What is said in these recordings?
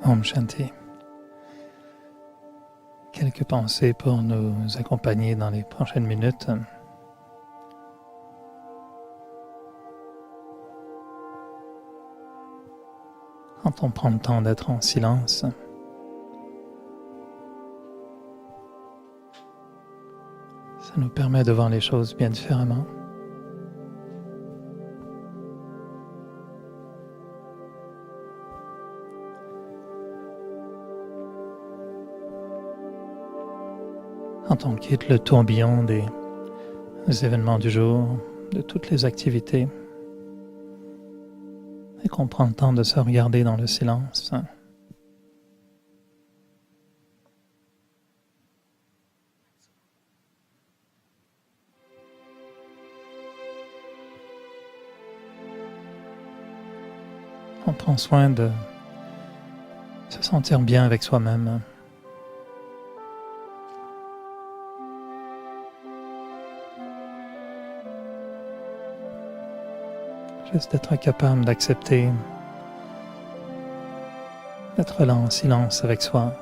Om Shanti. Quelques pensées pour nous accompagner dans les prochaines minutes. Quand on prend le temps d'être en silence, ça nous permet de voir les choses bien différemment. Quand on quitte le tourbillon des événements du jour, de toutes les activités, et qu'on prend le temps de se regarder dans le silence, on prend soin de se sentir bien avec soi-même. Juste d'être capable d'accepter d'être là en silence avec soi.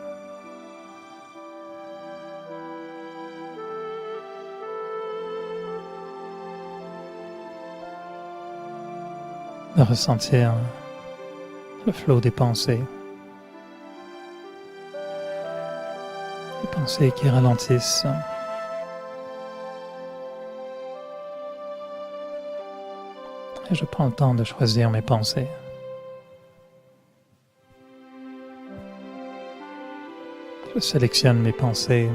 De ressentir le flot des pensées. Les pensées qui ralentissent. Et je prends le temps de choisir mes pensées. Je sélectionne mes pensées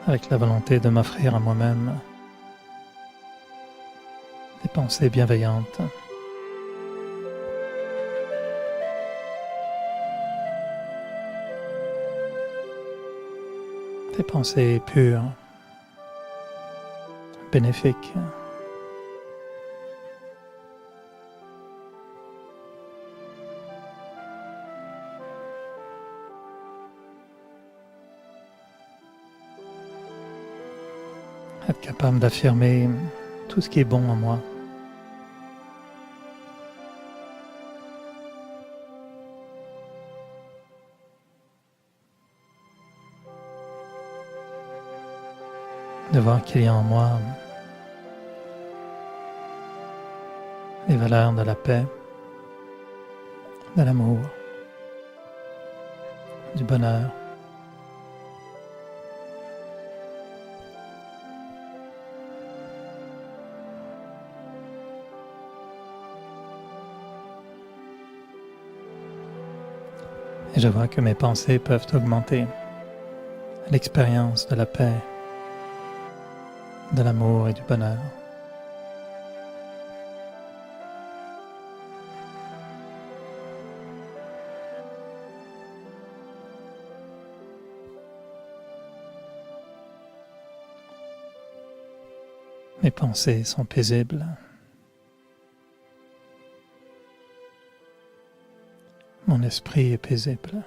avec la volonté de m'offrir à moi-même des pensées bienveillantes. Des pensées pures, bénéfiques. Être capable d'affirmer tout ce qui est bon en moi. De voir qu'il y a en moi les valeurs de la paix, de l'amour, du bonheur. Et je vois que mes pensées peuvent augmenter l'expérience de la paix, de l'amour et du bonheur. Mes pensées sont paisibles. Mon esprit est paisible.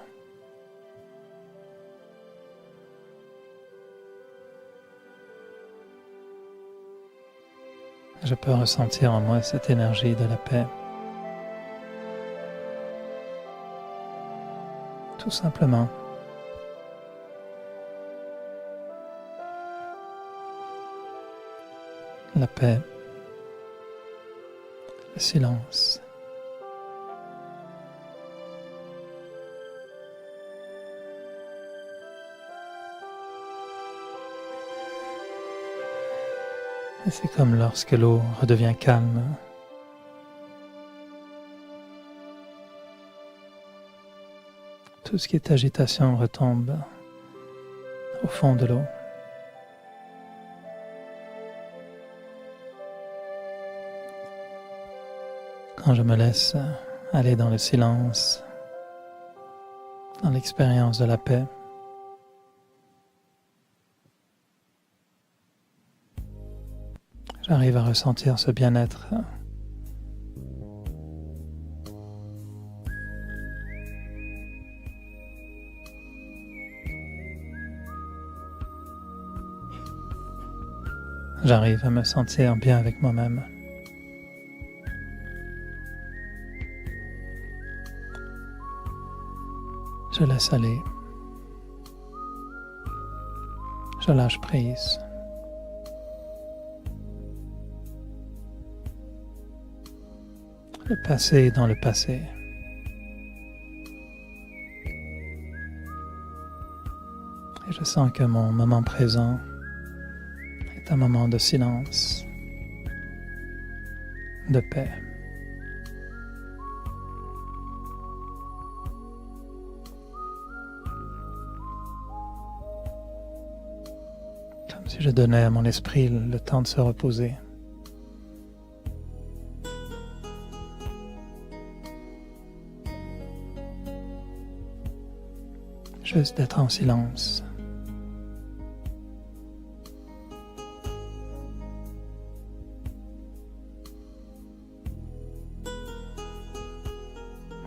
Je peux ressentir en moi cette énergie de la paix. Tout simplement. La paix, le silence. Et c'est comme lorsque l'eau redevient calme. Tout ce qui est agitation retombe au fond de l'eau. Quand je me laisse aller dans le silence, dans l'expérience de la paix, j'arrive à ressentir ce bien-être. J'arrive à me sentir bien avec moi-même. Je laisse aller. Je lâche prise. Le passé est dans le passé. Et je sens que mon moment présent est un moment de silence, de paix. Comme si je donnais à mon esprit le temps de se reposer. Juste d'être en silence.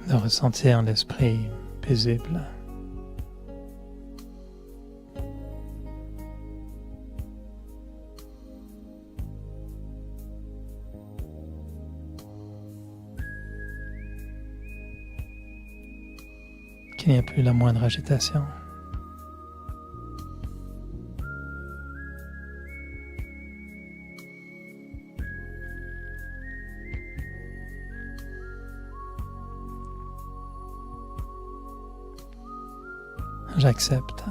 De ressentir l'esprit paisible. Qu'il n'y a plus la moindre agitation. J'accepte.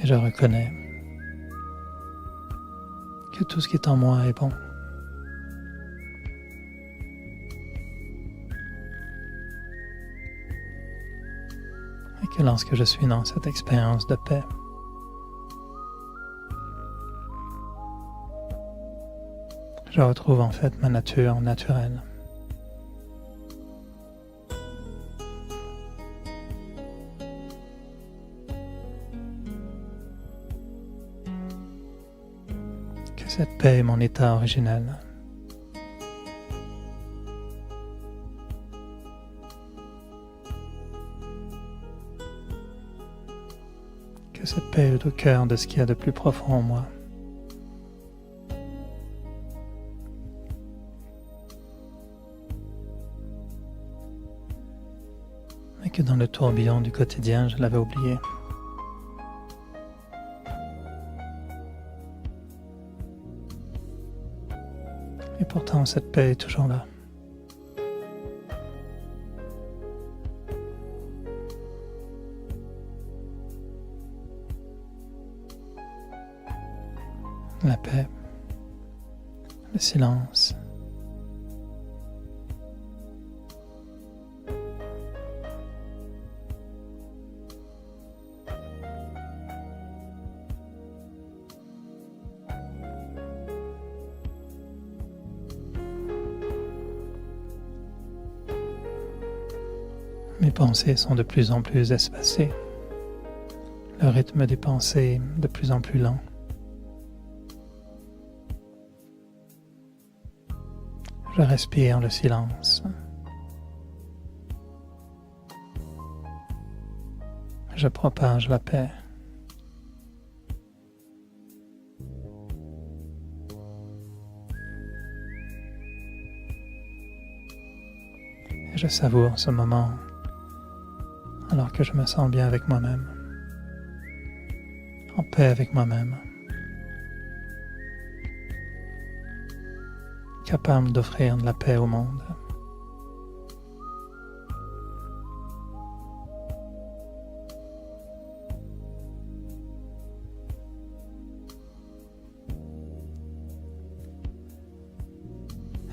Et je reconnais que tout ce qui est en moi est bon. Et que lorsque je suis dans cette expérience de paix, je retrouve en fait ma nature naturelle. Que cette paix est mon état originel. Que cette paix est au cœur de ce qu'il y a de plus profond en moi. Et que dans le tourbillon du quotidien, je l'avais oublié. Et pourtant, cette paix est toujours là. La paix, le silence. Mes pensées sont de plus en plus espacées, le rythme des pensées de plus en plus lent. Je respire le silence. Je propage la paix. Et je savoure ce moment alors que je me sens bien avec moi-même, en paix avec moi-même, capable d'offrir de la paix au monde.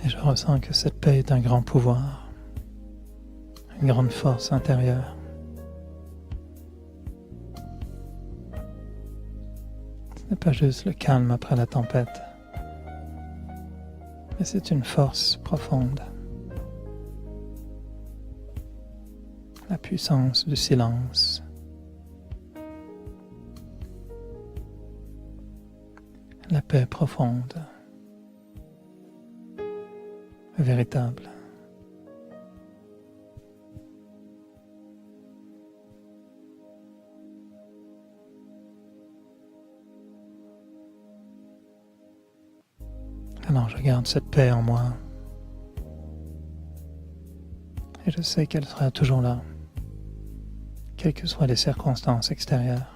Et je ressens que cette paix est un grand pouvoir, une grande force intérieure. Ce n'est pas juste le calme après la tempête, mais c'est une force profonde. La puissance du silence. La paix profonde. Véritable. Alors je garde cette paix en moi. Et je sais qu'elle sera toujours là, quelles que soient les circonstances extérieures.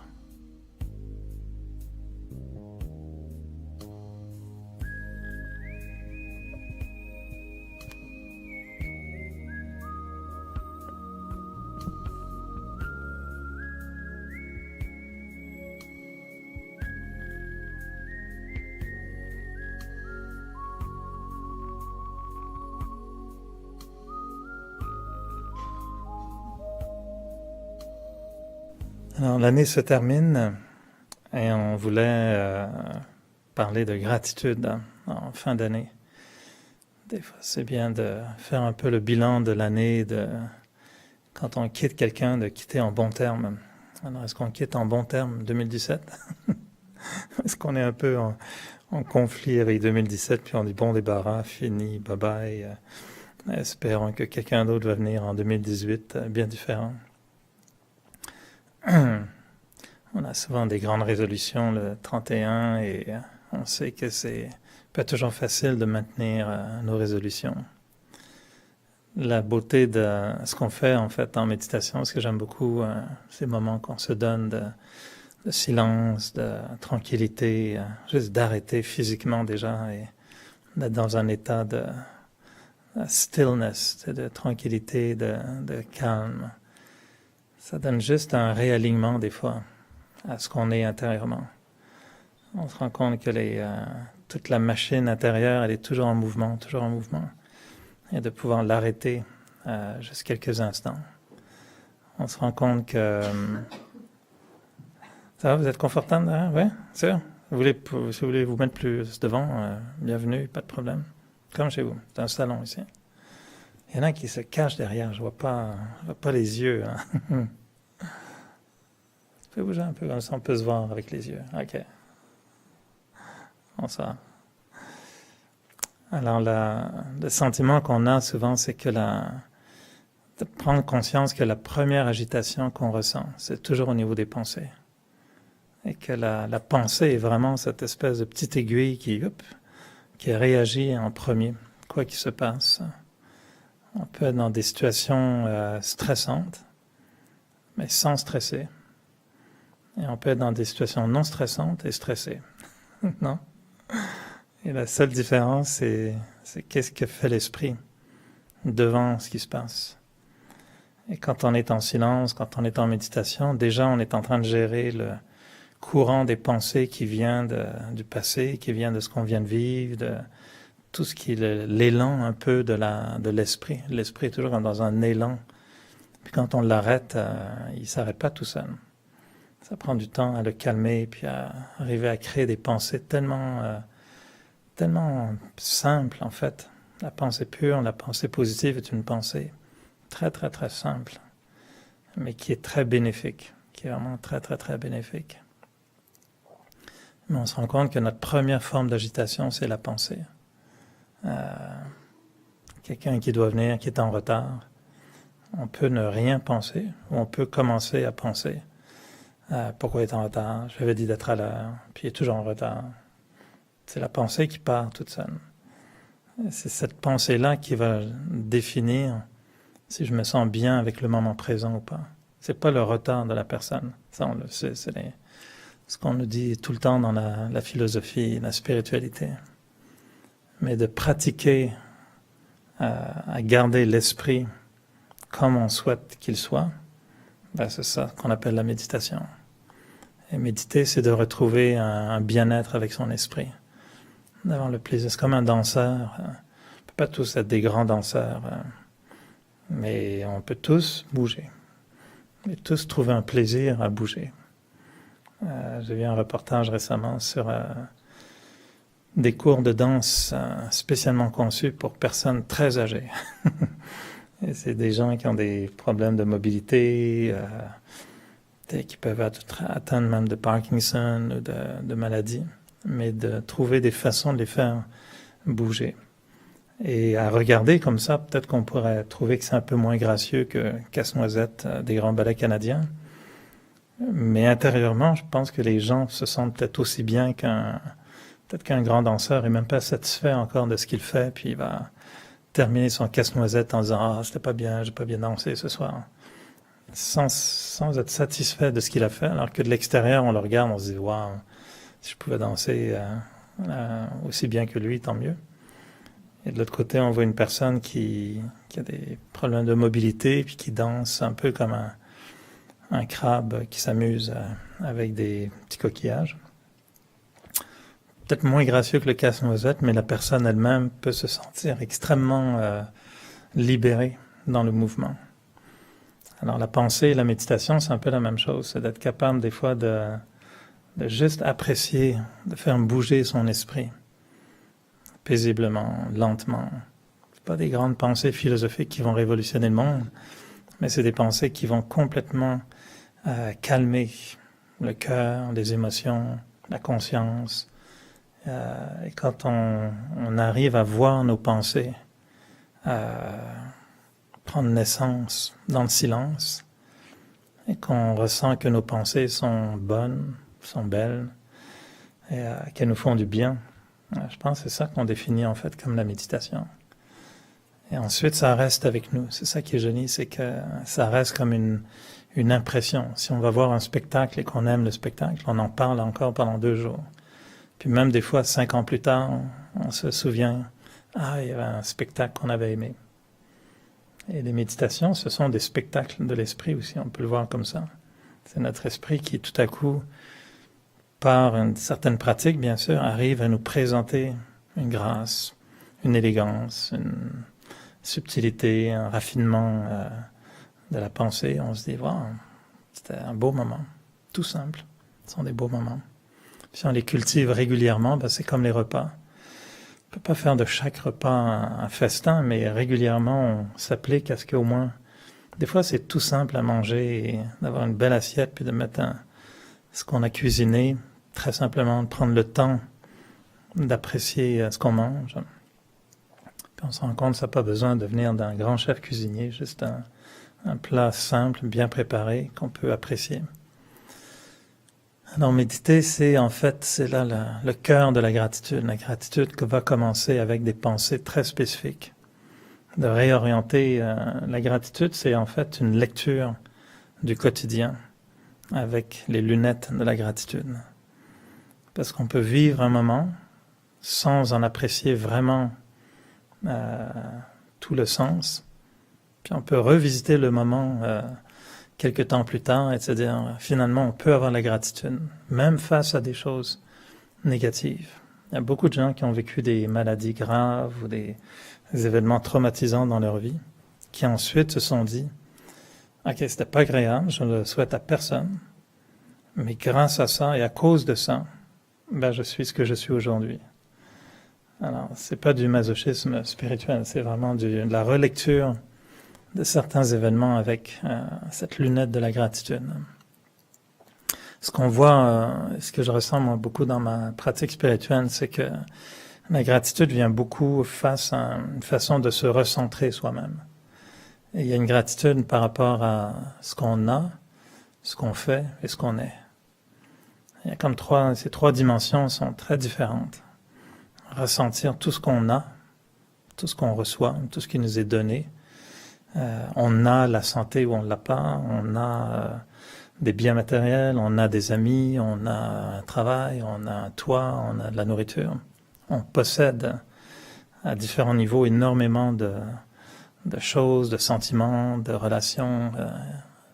Alors l'année se termine et on voulait parler de gratitude en fin d'année. Des fois c'est bien de faire un peu le bilan de l'année, quand on quitte quelqu'un, de quitter en bons termes. Alors est-ce qu'on quitte en bons termes 2017 Est-ce qu'on est un peu en conflit avec 2017 puis on dit bon débarras, fini, bye bye, espérons que quelqu'un d'autre va venir en 2018 bien différent. On a souvent des grandes résolutions le 31 et on sait que c'est pas toujours facile de maintenir nos résolutions. La beauté de ce qu'on fait en fait en méditation, ce que j'aime beaucoup, ces moments qu'on se donne de silence, de tranquillité, juste d'arrêter physiquement déjà et d'être dans un état de stillness, de tranquillité, de calme. Ça donne juste un réalignement des fois à ce qu'on est intérieurement. On se rend compte que toute la machine intérieure, elle est toujours en mouvement. Et de pouvoir l'arrêter juste quelques instants. On se rend compte que... Ça va, vous êtes confortable derrière? Oui, sûr. Si vous voulez vous mettre plus devant, bienvenue, pas de problème. Comme chez vous, c'est un salon ici. Il y en a qui se cachent derrière, je vois pas les yeux. Hein. Vous pouvez bouger un peu, comme ça on peut se voir avec les yeux. Ok. Bon, ça. Alors, le sentiment qu'on a souvent, c'est que de prendre conscience que la première agitation qu'on ressent, c'est toujours au niveau des pensées. Et que la pensée est vraiment cette espèce de petite aiguille qui réagit en premier, quoi qu'il se passe. On peut être dans des situations stressantes, mais sans stresser. Et on peut être dans des situations non stressantes et stressées. Non? Et la seule différence, c'est qu'est-ce que fait l'esprit devant ce qui se passe. Et quand on est en silence, quand on est en méditation, déjà on est en train de gérer le courant des pensées qui vient du passé, qui vient de ce qu'on vient de vivre, de tout ce qui est l'élan un peu de l'esprit. L'esprit est toujours dans un élan. Puis quand on l'arrête, il ne s'arrête pas tout seul. Ça prend du temps à le calmer, puis à arriver à créer des pensées tellement simples en fait. La pensée pure, la pensée positive est une pensée très très très simple, mais qui est très bénéfique, qui est vraiment très très très bénéfique. Mais on se rend compte que notre première forme d'agitation, c'est la pensée. Quelqu'un qui doit venir, qui est en retard, on peut ne rien penser, ou on peut commencer à penser. Pourquoi il est en retard? Je lui avais dit d'être à l'heure, puis il est toujours en retard. C'est la pensée qui part toute seule. C'est cette pensée-là qui va définir si je me sens bien avec le moment présent ou pas. C'est pas le retard de la personne. Ça, on le sait, c'est ce qu'on nous dit tout le temps dans la philosophie, la spiritualité. Mais de pratiquer à garder l'esprit comme on souhaite qu'il soit, c'est ça qu'on appelle la méditation. Et méditer, c'est de retrouver un bien-être avec son esprit, d'avoir le plaisir. C'est comme un danseur. On ne peut pas tous être des grands danseurs, mais on peut tous bouger. Et tous trouver un plaisir à bouger. J'ai vu un reportage récemment sur des cours de danse spécialement conçus pour personnes très âgées. Et c'est des gens qui ont des problèmes de mobilité, qui peuvent atteindre même de Parkinson ou de maladies, mais de trouver des façons de les faire bouger. Et à regarder comme ça, peut-être qu'on pourrait trouver que c'est un peu moins gracieux que Casse-Noisette des grands ballets canadiens. Mais intérieurement, je pense que les gens se sentent peut-être aussi bien qu'un Peut-être qu'un grand danseur est même pas satisfait encore de ce qu'il fait, puis il va terminer son casse-noisette en disant « Ah, c'était pas bien, j'ai pas bien dansé ce soir », sans être satisfait de ce qu'il a fait, alors que de l'extérieur, on le regarde, on se dit « Waouh, si je pouvais danser aussi bien que lui, tant mieux ». Et de l'autre côté, on voit une personne qui a des problèmes de mobilité, puis qui danse un peu comme un crabe qui s'amuse avec des petits coquillages. Peut-être moins gracieux que le casse-noisette, mais la personne elle-même peut se sentir extrêmement libérée dans le mouvement. Alors la pensée et la méditation, c'est un peu la même chose. C'est d'être capable des fois de juste apprécier, de faire bouger son esprit paisiblement, lentement. C'est pas des grandes pensées philosophiques qui vont révolutionner le monde, mais c'est des pensées qui vont complètement calmer le cœur, les émotions, la conscience. Et quand on arrive à voir nos pensées prendre naissance dans le silence, et qu'on ressent que nos pensées sont bonnes, sont belles, et qu'elles nous font du bien, je pense que c'est ça qu'on définit en fait comme la méditation. Et ensuite, ça reste avec nous. C'est ça qui est joli, c'est que ça reste comme une impression. Si on va voir un spectacle et qu'on aime le spectacle, on en parle encore pendant 2 jours. Puis même des fois, 5 ans plus tard, on se souvient, il y avait un spectacle qu'on avait aimé. Et les méditations, ce sont des spectacles de l'esprit aussi, on peut le voir comme ça. C'est notre esprit qui, tout à coup, par une certaine pratique, bien sûr, arrive à nous présenter une grâce, une élégance, une subtilité, un raffinement de la pensée. On se dit, wow, c'était un beau moment, tout simple. Ce sont des beaux moments. Si on les cultive régulièrement, c'est comme les repas. On ne peut pas faire de chaque repas un festin, mais régulièrement, on s'applique à ce qu'au moins... Des fois, c'est tout simple à manger, et d'avoir une belle assiette, puis de mettre ce qu'on a cuisiné, très simplement, de prendre le temps d'apprécier ce qu'on mange. Puis on se rend compte que ça n'a pas besoin de venir d'un grand chef cuisinier, juste un plat simple, bien préparé, qu'on peut apprécier. Alors méditer, c'est là le cœur de la gratitude. La gratitude va commencer avec des pensées très spécifiques. De réorienter la gratitude, c'est en fait une lecture du quotidien avec les lunettes de la gratitude. Parce qu'on peut vivre un moment sans en apprécier vraiment tout le sens. Puis on peut revisiter le moment quelques temps plus tard et se dire, finalement, on peut avoir la gratitude, même face à des choses négatives. Il y a beaucoup de gens qui ont vécu des maladies graves ou des événements traumatisants dans leur vie, qui ensuite se sont dit, ok, c'était pas agréable, je ne le souhaite à personne, mais grâce à ça et à cause de ça, je suis ce que je suis aujourd'hui. Alors, c'est pas du masochisme spirituel, c'est vraiment de la relecture de certains événements avec cette lunette de la gratitude. Ce qu'on voit, ce que je ressens moi beaucoup dans ma pratique spirituelle, c'est que la gratitude vient beaucoup face à une façon de se recentrer soi-même. Et il y a une gratitude par rapport à ce qu'on a, ce qu'on fait et ce qu'on est. Il y a comme ces 3 dimensions sont très différentes. Ressentir tout ce qu'on a, tout ce qu'on reçoit, tout ce qui nous est donné. On a la santé ou on ne l'a pas, on a des biens matériels, on a des amis, on a un travail, on a un toit, on a de la nourriture. On possède à différents niveaux énormément de choses, de sentiments, de relations.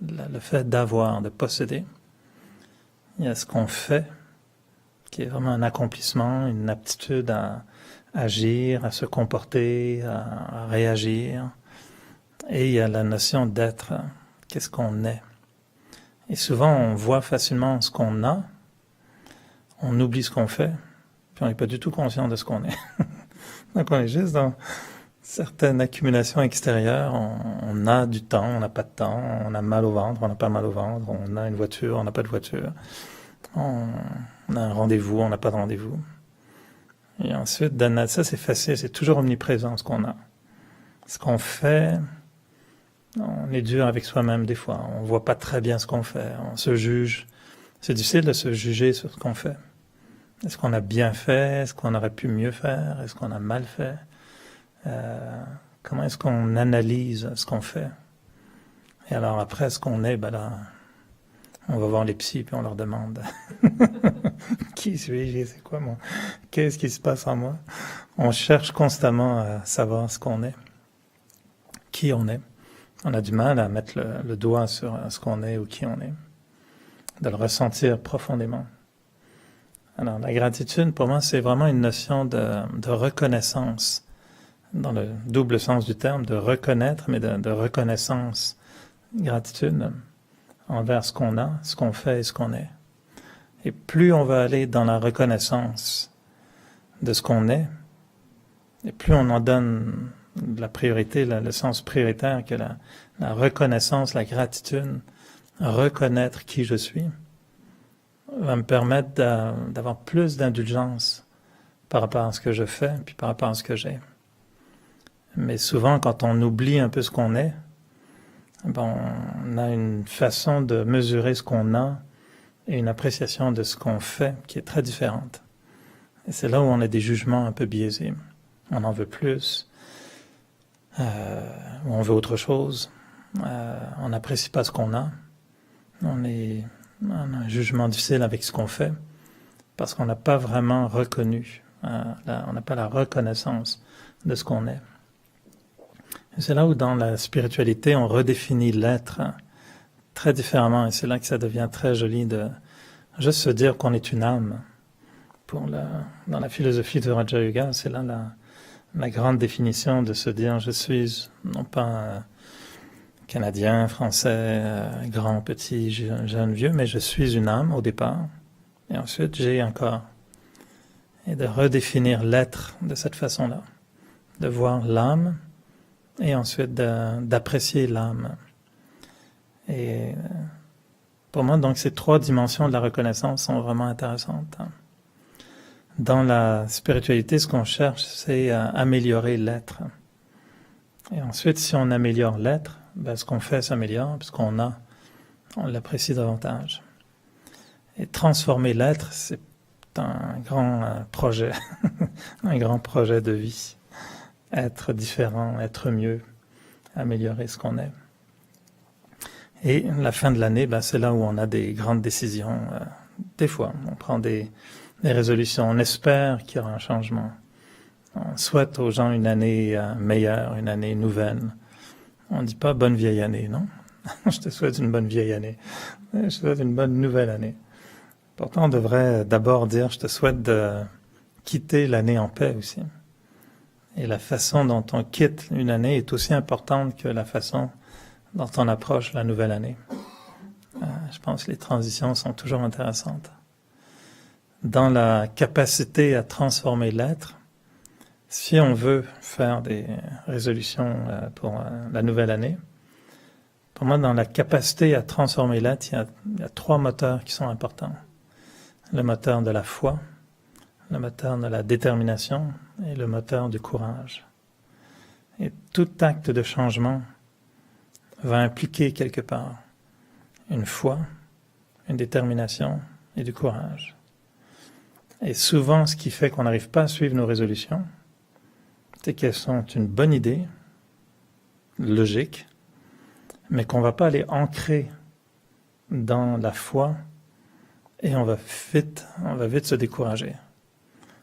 Le fait d'avoir, de posséder. Il y a ce qu'on fait, qui est vraiment un accomplissement, une aptitude à agir, à se comporter, à réagir. Et il y a la notion d'être, qu'est-ce qu'on est. Et souvent, on voit facilement ce qu'on a, on oublie ce qu'on fait, puis on n'est pas du tout conscient de ce qu'on est. Donc on est juste dans certaines accumulations extérieures, on a du temps, on n'a pas de temps, on a mal au ventre, on n'a pas mal au ventre, on a une voiture, on n'a pas de voiture, on a un rendez-vous, on n'a pas de rendez-vous. Et ensuite, ça c'est facile, c'est toujours omniprésent ce qu'on a. Ce qu'on fait, on est dur avec soi-même des fois, on voit pas très bien ce qu'on fait, on se juge. C'est difficile de se juger sur ce qu'on fait. Est-ce qu'on a bien fait? Est-ce qu'on aurait pu mieux faire? Est-ce qu'on a mal fait? Comment est-ce qu'on analyse ce qu'on fait? Et alors après, ce qu'on est, ben là, on va voir les psys puis on leur demande qui suis-je, c'est quoi moi, qu'est-ce qui se passe en moi? On cherche constamment à savoir ce qu'on est, qui on est. On a du mal à mettre le doigt sur ce qu'on est ou qui on est, de le ressentir profondément. Alors la gratitude, pour moi, c'est vraiment une notion de reconnaissance, dans le double sens du terme, de reconnaître, mais de reconnaissance, gratitude envers ce qu'on a, ce qu'on fait et ce qu'on est. Et plus on va aller dans la reconnaissance de ce qu'on est, et plus on en donne la priorité, le sens prioritaire que la reconnaissance, la gratitude, reconnaître qui je suis, va me permettre d'avoir plus d'indulgence par rapport à ce que je fais, puis par rapport à ce que j'ai. Mais souvent, quand on oublie un peu ce qu'on est, ben, on a une façon de mesurer ce qu'on a et une appréciation de ce qu'on fait qui est très différente. Et c'est là où on a des jugements un peu biaisés. On en veut plus, ou on veut autre chose, on n'apprécie pas ce qu'on a, on a un jugement difficile avec ce qu'on fait, parce qu'on n'a pas vraiment reconnu, on n'a pas la reconnaissance de ce qu'on est. Et c'est là où dans la spiritualité, on redéfinit l'être très différemment, et c'est là que ça devient très joli de juste se dire qu'on est une âme. Dans la philosophie de Raja Yoga, c'est là la grande définition de se dire je suis non pas Canadien, Français, grand, petit, jeune, vieux, mais je suis une âme au départ, et ensuite j'ai un corps. Et de redéfinir l'être de cette façon-là, de voir l'âme, et ensuite d'apprécier l'âme. Et pour moi, donc, ces trois dimensions de la reconnaissance sont vraiment intéressantes. Dans la spiritualité, ce qu'on cherche, c'est à améliorer l'être. Et ensuite, si on améliore l'être, ben, ce qu'on fait s'améliore, parce qu'on l'apprécie davantage. Et transformer l'être, c'est un grand projet, un grand projet de vie. Être différent, être mieux, améliorer ce qu'on est. Et la fin de l'année, ben, c'est là où on a des grandes décisions. Des fois, on prend des résolutions. On espère qu'il y aura un changement. On souhaite aux gens une année meilleure, une année nouvelle. On ne dit pas bonne vieille année, non? Je te souhaite une bonne vieille année. Je te souhaite une bonne nouvelle année. Pourtant, on devrait d'abord dire je te souhaite de quitter l'année en paix aussi. Et la façon dont on quitte une année est aussi importante que la façon dont on approche la nouvelle année. Je pense que les transitions sont toujours intéressantes. Dans la capacité à transformer l'être, si on veut faire des résolutions pour la nouvelle année, pour moi, dans la capacité à transformer l'être, il y a trois moteurs qui sont importants. Le moteur de la foi, le moteur de la détermination et le moteur du courage. Et tout acte de changement va impliquer quelque part une foi, une détermination et du courage. Et souvent, ce qui fait qu'on n'arrive pas à suivre nos résolutions, c'est qu'elles sont une bonne idée, logique, mais qu'on ne va pas aller ancrer dans la foi et on va vite se décourager.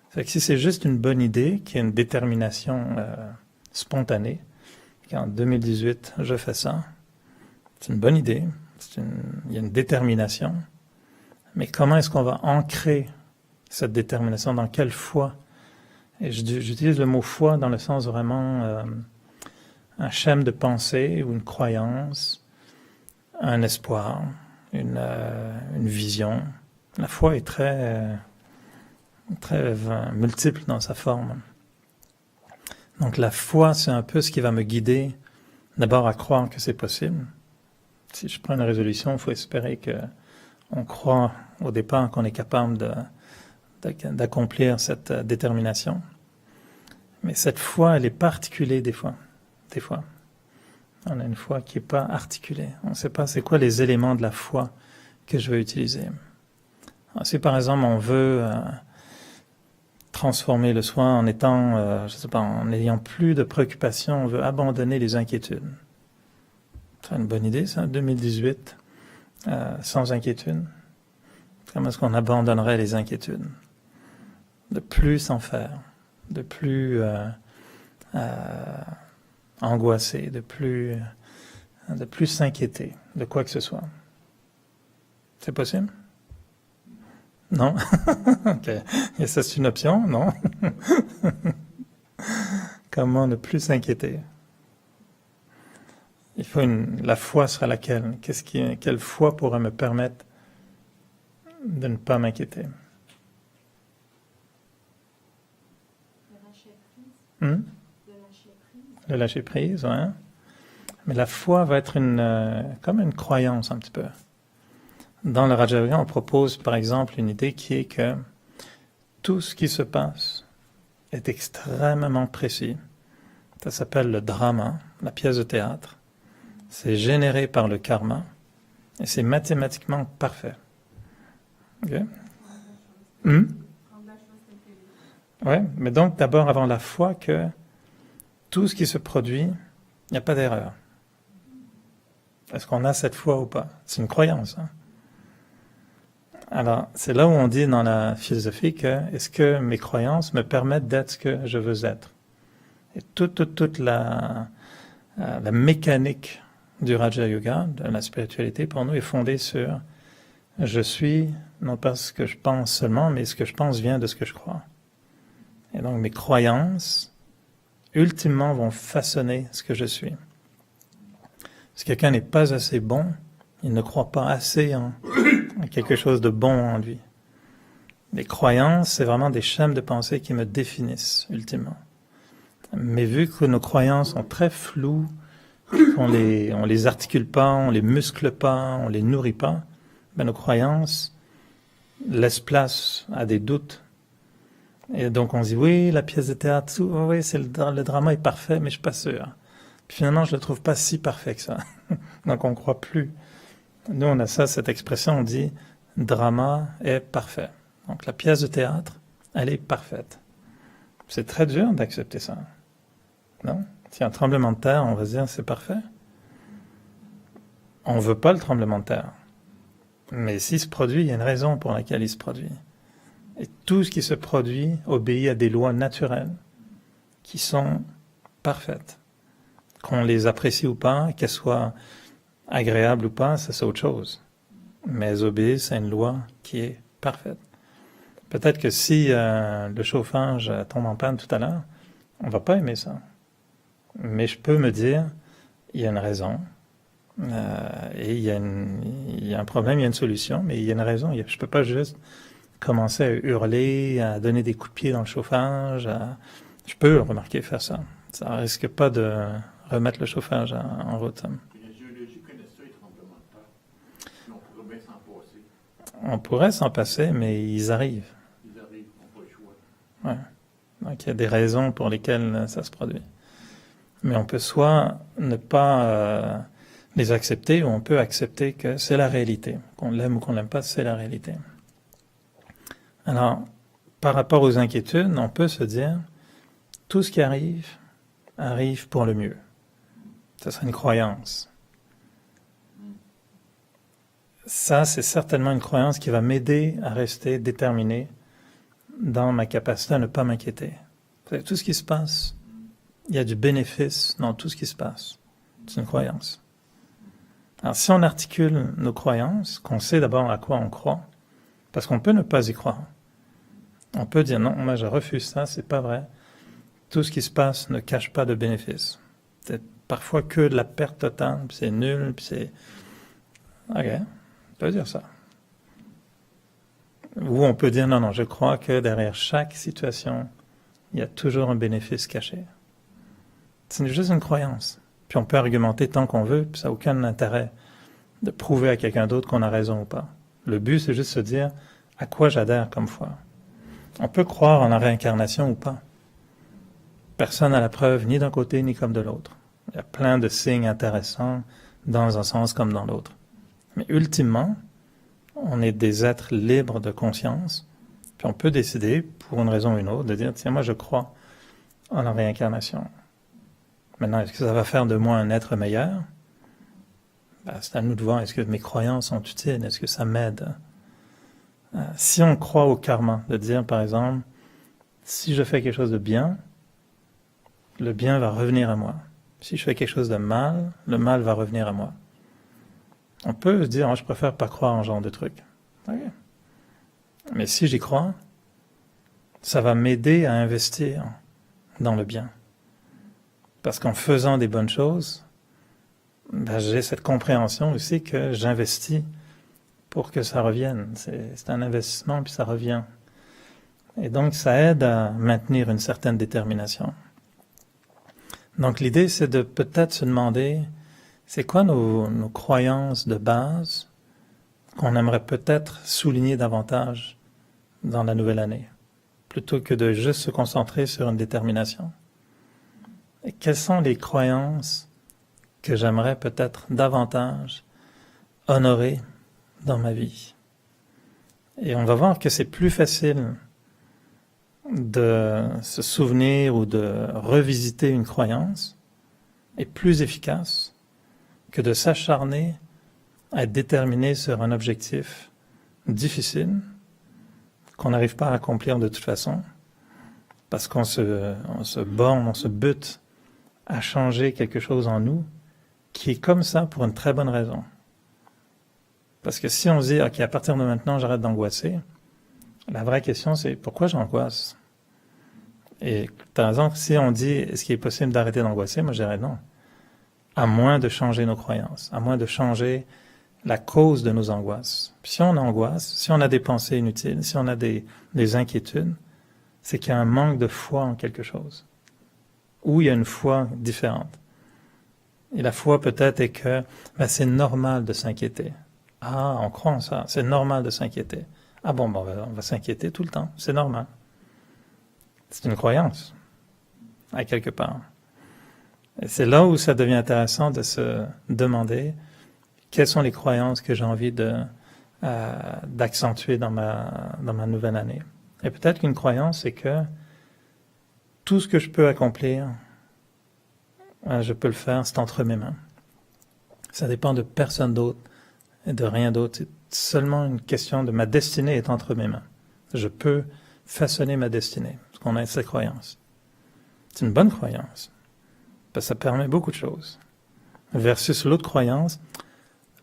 Fait que si c'est juste une bonne idée, qui est une détermination spontanée, qu'en 2018, je fais ça, c'est une bonne idée, il y a une détermination, mais comment est-ce qu'on va ancrer cette détermination, dans quelle foi? Et j'utilise le mot foi dans le sens vraiment un schème de pensée ou une croyance, un espoir, une vision. La foi est très multiple dans sa forme. Donc la foi, c'est un peu ce qui va me guider d'abord à croire que c'est possible. Si je prends une résolution, il faut espérer qu'on croit au départ qu'on est capable d'accomplir cette détermination. Mais cette foi, elle est pas articulée des fois. On a une foi qui n'est pas articulée. On ne sait pas c'est quoi les éléments de la foi que je veux utiliser. Alors, si par exemple on veut transformer le soi en étant, je sais pas, en n'ayant plus de préoccupations, on veut abandonner les inquiétudes. C'est une bonne idée, ça, 2018, sans inquiétude. Comment est-ce qu'on abandonnerait les inquiétudes? De plus s'en faire, de plus angoisser, de plus s'inquiéter de quoi que ce soit. C'est possible? Non? Ok. Et ça, c'est une option, non? Comment ne plus s'inquiéter? Il faut la foi sera laquelle? Quelle foi pourrait me permettre de ne pas m'inquiéter? Le lâcher prise, ouais. Mais la foi va être comme une croyance un petit peu. Dans le Raja Yoga, on propose par exemple une idée qui est que tout ce qui se passe est extrêmement précis. Ça s'appelle le drama, la pièce de théâtre. C'est généré par le karma et c'est mathématiquement parfait. Ok? Ouais, mais donc d'abord avoir la foi que tout ce qui se produit, il n'y a pas d'erreur. Est-ce qu'on a cette foi ou pas? C'est une croyance. Hein? Alors, c'est là où on dit dans la philosophie que est-ce que mes croyances me permettent d'être ce que je veux être? Et toute la mécanique du Raja Yoga, de la spiritualité, pour nous, est fondée sur je suis, non pas ce que je pense seulement, mais ce que je pense vient de ce que je crois. Et donc, mes croyances, ultimement, vont façonner ce que je suis. Si quelqu'un n'est pas assez bon, il ne croit pas assez en quelque chose de bon en lui. Les croyances, c'est vraiment des schèmes de pensée qui me définissent, ultimement. Mais vu que nos croyances sont très floues, on les articule pas, on les muscle pas, on les nourrit pas, ben nos croyances laissent place à des doutes. Et donc on se dit, oui, la pièce de théâtre, oui, le drama est parfait, mais je suis pas sûr. Puis finalement, je le trouve pas si parfait que ça. Donc on croit plus. Nous, on a cette expression, on dit, drama est parfait. Donc la pièce de théâtre, elle est parfaite. C'est très dur d'accepter ça. Non? S'il y a un tremblement de terre, on va se dire, c'est parfait. On veut pas le tremblement de terre. Mais s'il se produit, il y a une raison pour laquelle il se produit. Et tout ce qui se produit obéit à des lois naturelles qui sont parfaites. Qu'on les apprécie ou pas, qu'elles soient agréables ou pas, ça c'est autre chose. Mais elles obéissent à une loi qui est parfaite. Peut-être que si le chauffage tombe en panne tout à l'heure, on va pas aimer ça. Mais je peux me dire, il y a une raison, et il y a un problème, il y a une solution, mais il y a une raison. Je peux pas juste commencer à hurler, à donner des coups de pied dans le chauffage. Je peux, remarquer, faire ça. Ça risque pas de remettre le chauffage en route. La géologie connaît ça, les tremblements de terre. Mais on pourrait bien s'en passer. On pourrait s'en passer, mais ils arrivent. Ils arrivent, on n'a pas le choix. Ouais. Donc il y a des raisons pour lesquelles ça se produit. Mais on peut soit ne pas les accepter, ou on peut accepter que c'est la réalité. Qu'on l'aime ou qu'on l'aime pas, c'est la réalité. Alors, par rapport aux inquiétudes, on peut se dire, tout ce qui arrive pour le mieux. Ça serait une croyance. Ça, c'est certainement une croyance qui va m'aider à rester déterminé dans ma capacité à ne pas m'inquiéter. Tout ce qui se passe, il y a du bénéfice dans tout ce qui se passe. C'est une croyance. Alors, si on articule nos croyances, qu'on sait d'abord à quoi on croit, parce qu'on peut ne pas y croire. On peut dire, non, moi je refuse ça, c'est pas vrai. Tout ce qui se passe ne cache pas de bénéfice. C'est parfois que de la perte totale, puis c'est nul, puis c'est... Ok, on peut dire ça. Ou on peut dire, non, je crois que derrière chaque situation, il y a toujours un bénéfice caché. C'est juste une croyance. Puis on peut argumenter tant qu'on veut, puis ça n'a aucun intérêt de prouver à quelqu'un d'autre qu'on a raison ou pas. Le but, c'est juste se dire à quoi j'adhère comme foi. On peut croire en la réincarnation ou pas. Personne n'a la preuve ni d'un côté ni comme de l'autre. Il y a plein de signes intéressants dans un sens comme dans l'autre. Mais ultimement, on est des êtres libres de conscience Puis on peut décider, pour une raison ou une autre, de dire, tiens, moi je crois en la réincarnation. Maintenant, est-ce que ça va faire de moi un être meilleur? Ben, c'est à nous de voir, est-ce que mes croyances sont utiles? Est-ce que ça m'aide? Si on croit au karma, de dire par exemple, si je fais quelque chose de bien, le bien va revenir à moi. Si je fais quelque chose de mal, le mal va revenir à moi. On peut se dire, je préfère pas croire en ce genre de truc. Okay. Mais si j'y crois, ça va m'aider à investir dans le bien. Parce qu'en faisant des bonnes choses, ben, j'ai cette compréhension aussi que j'investis pour que ça revienne. C'est un investissement, puis ça revient. Et donc, ça aide à maintenir une certaine détermination. Donc, l'idée, c'est de peut-être se demander, c'est quoi nos croyances de base qu'on aimerait peut-être souligner davantage dans la nouvelle année, plutôt que de juste se concentrer sur une détermination. Et quelles sont les croyances que j'aimerais peut-être davantage honorer dans ma vie? Et on va voir que c'est plus facile de se souvenir ou de revisiter une croyance, et plus efficace que de s'acharner à être déterminé sur un objectif difficile qu'on n'arrive pas à accomplir de toute façon, parce qu'on se borne, on se bute à changer quelque chose en nous qui est comme ça pour une très bonne raison. Parce que si on se dit, ok, à partir de maintenant, j'arrête d'angoisser, la vraie question, c'est pourquoi j'angoisse? Et par exemple, si on dit, est-ce qu'il est possible d'arrêter d'angoisser? Moi, je dirais non. À moins de changer nos croyances, à moins de changer la cause de nos angoisses. Puis si on angoisse, si on a des pensées inutiles, si on a des inquiétudes, c'est qu'il y a un manque de foi en quelque chose. Ou il y a une foi différente. Et la foi peut-être est que c'est normal de s'inquiéter. Ah, on croit en ça, c'est normal de s'inquiéter. Ah bon, on va s'inquiéter tout le temps, c'est normal. C'est une croyance, à quelque part. Et c'est là où ça devient intéressant de se demander quelles sont les croyances que j'ai envie d'accentuer dans ma nouvelle année. Et peut-être qu'une croyance, c'est que tout ce que je peux accomplir, je peux le faire, c'est entre mes mains. Ça dépend de personne d'autre et de rien d'autre. C'est seulement une question de ma destinée est entre mes mains. Je peux façonner ma destinée, parce qu'on a cette croyance. C'est une bonne croyance, parce que ça permet beaucoup de choses. Versus l'autre croyance,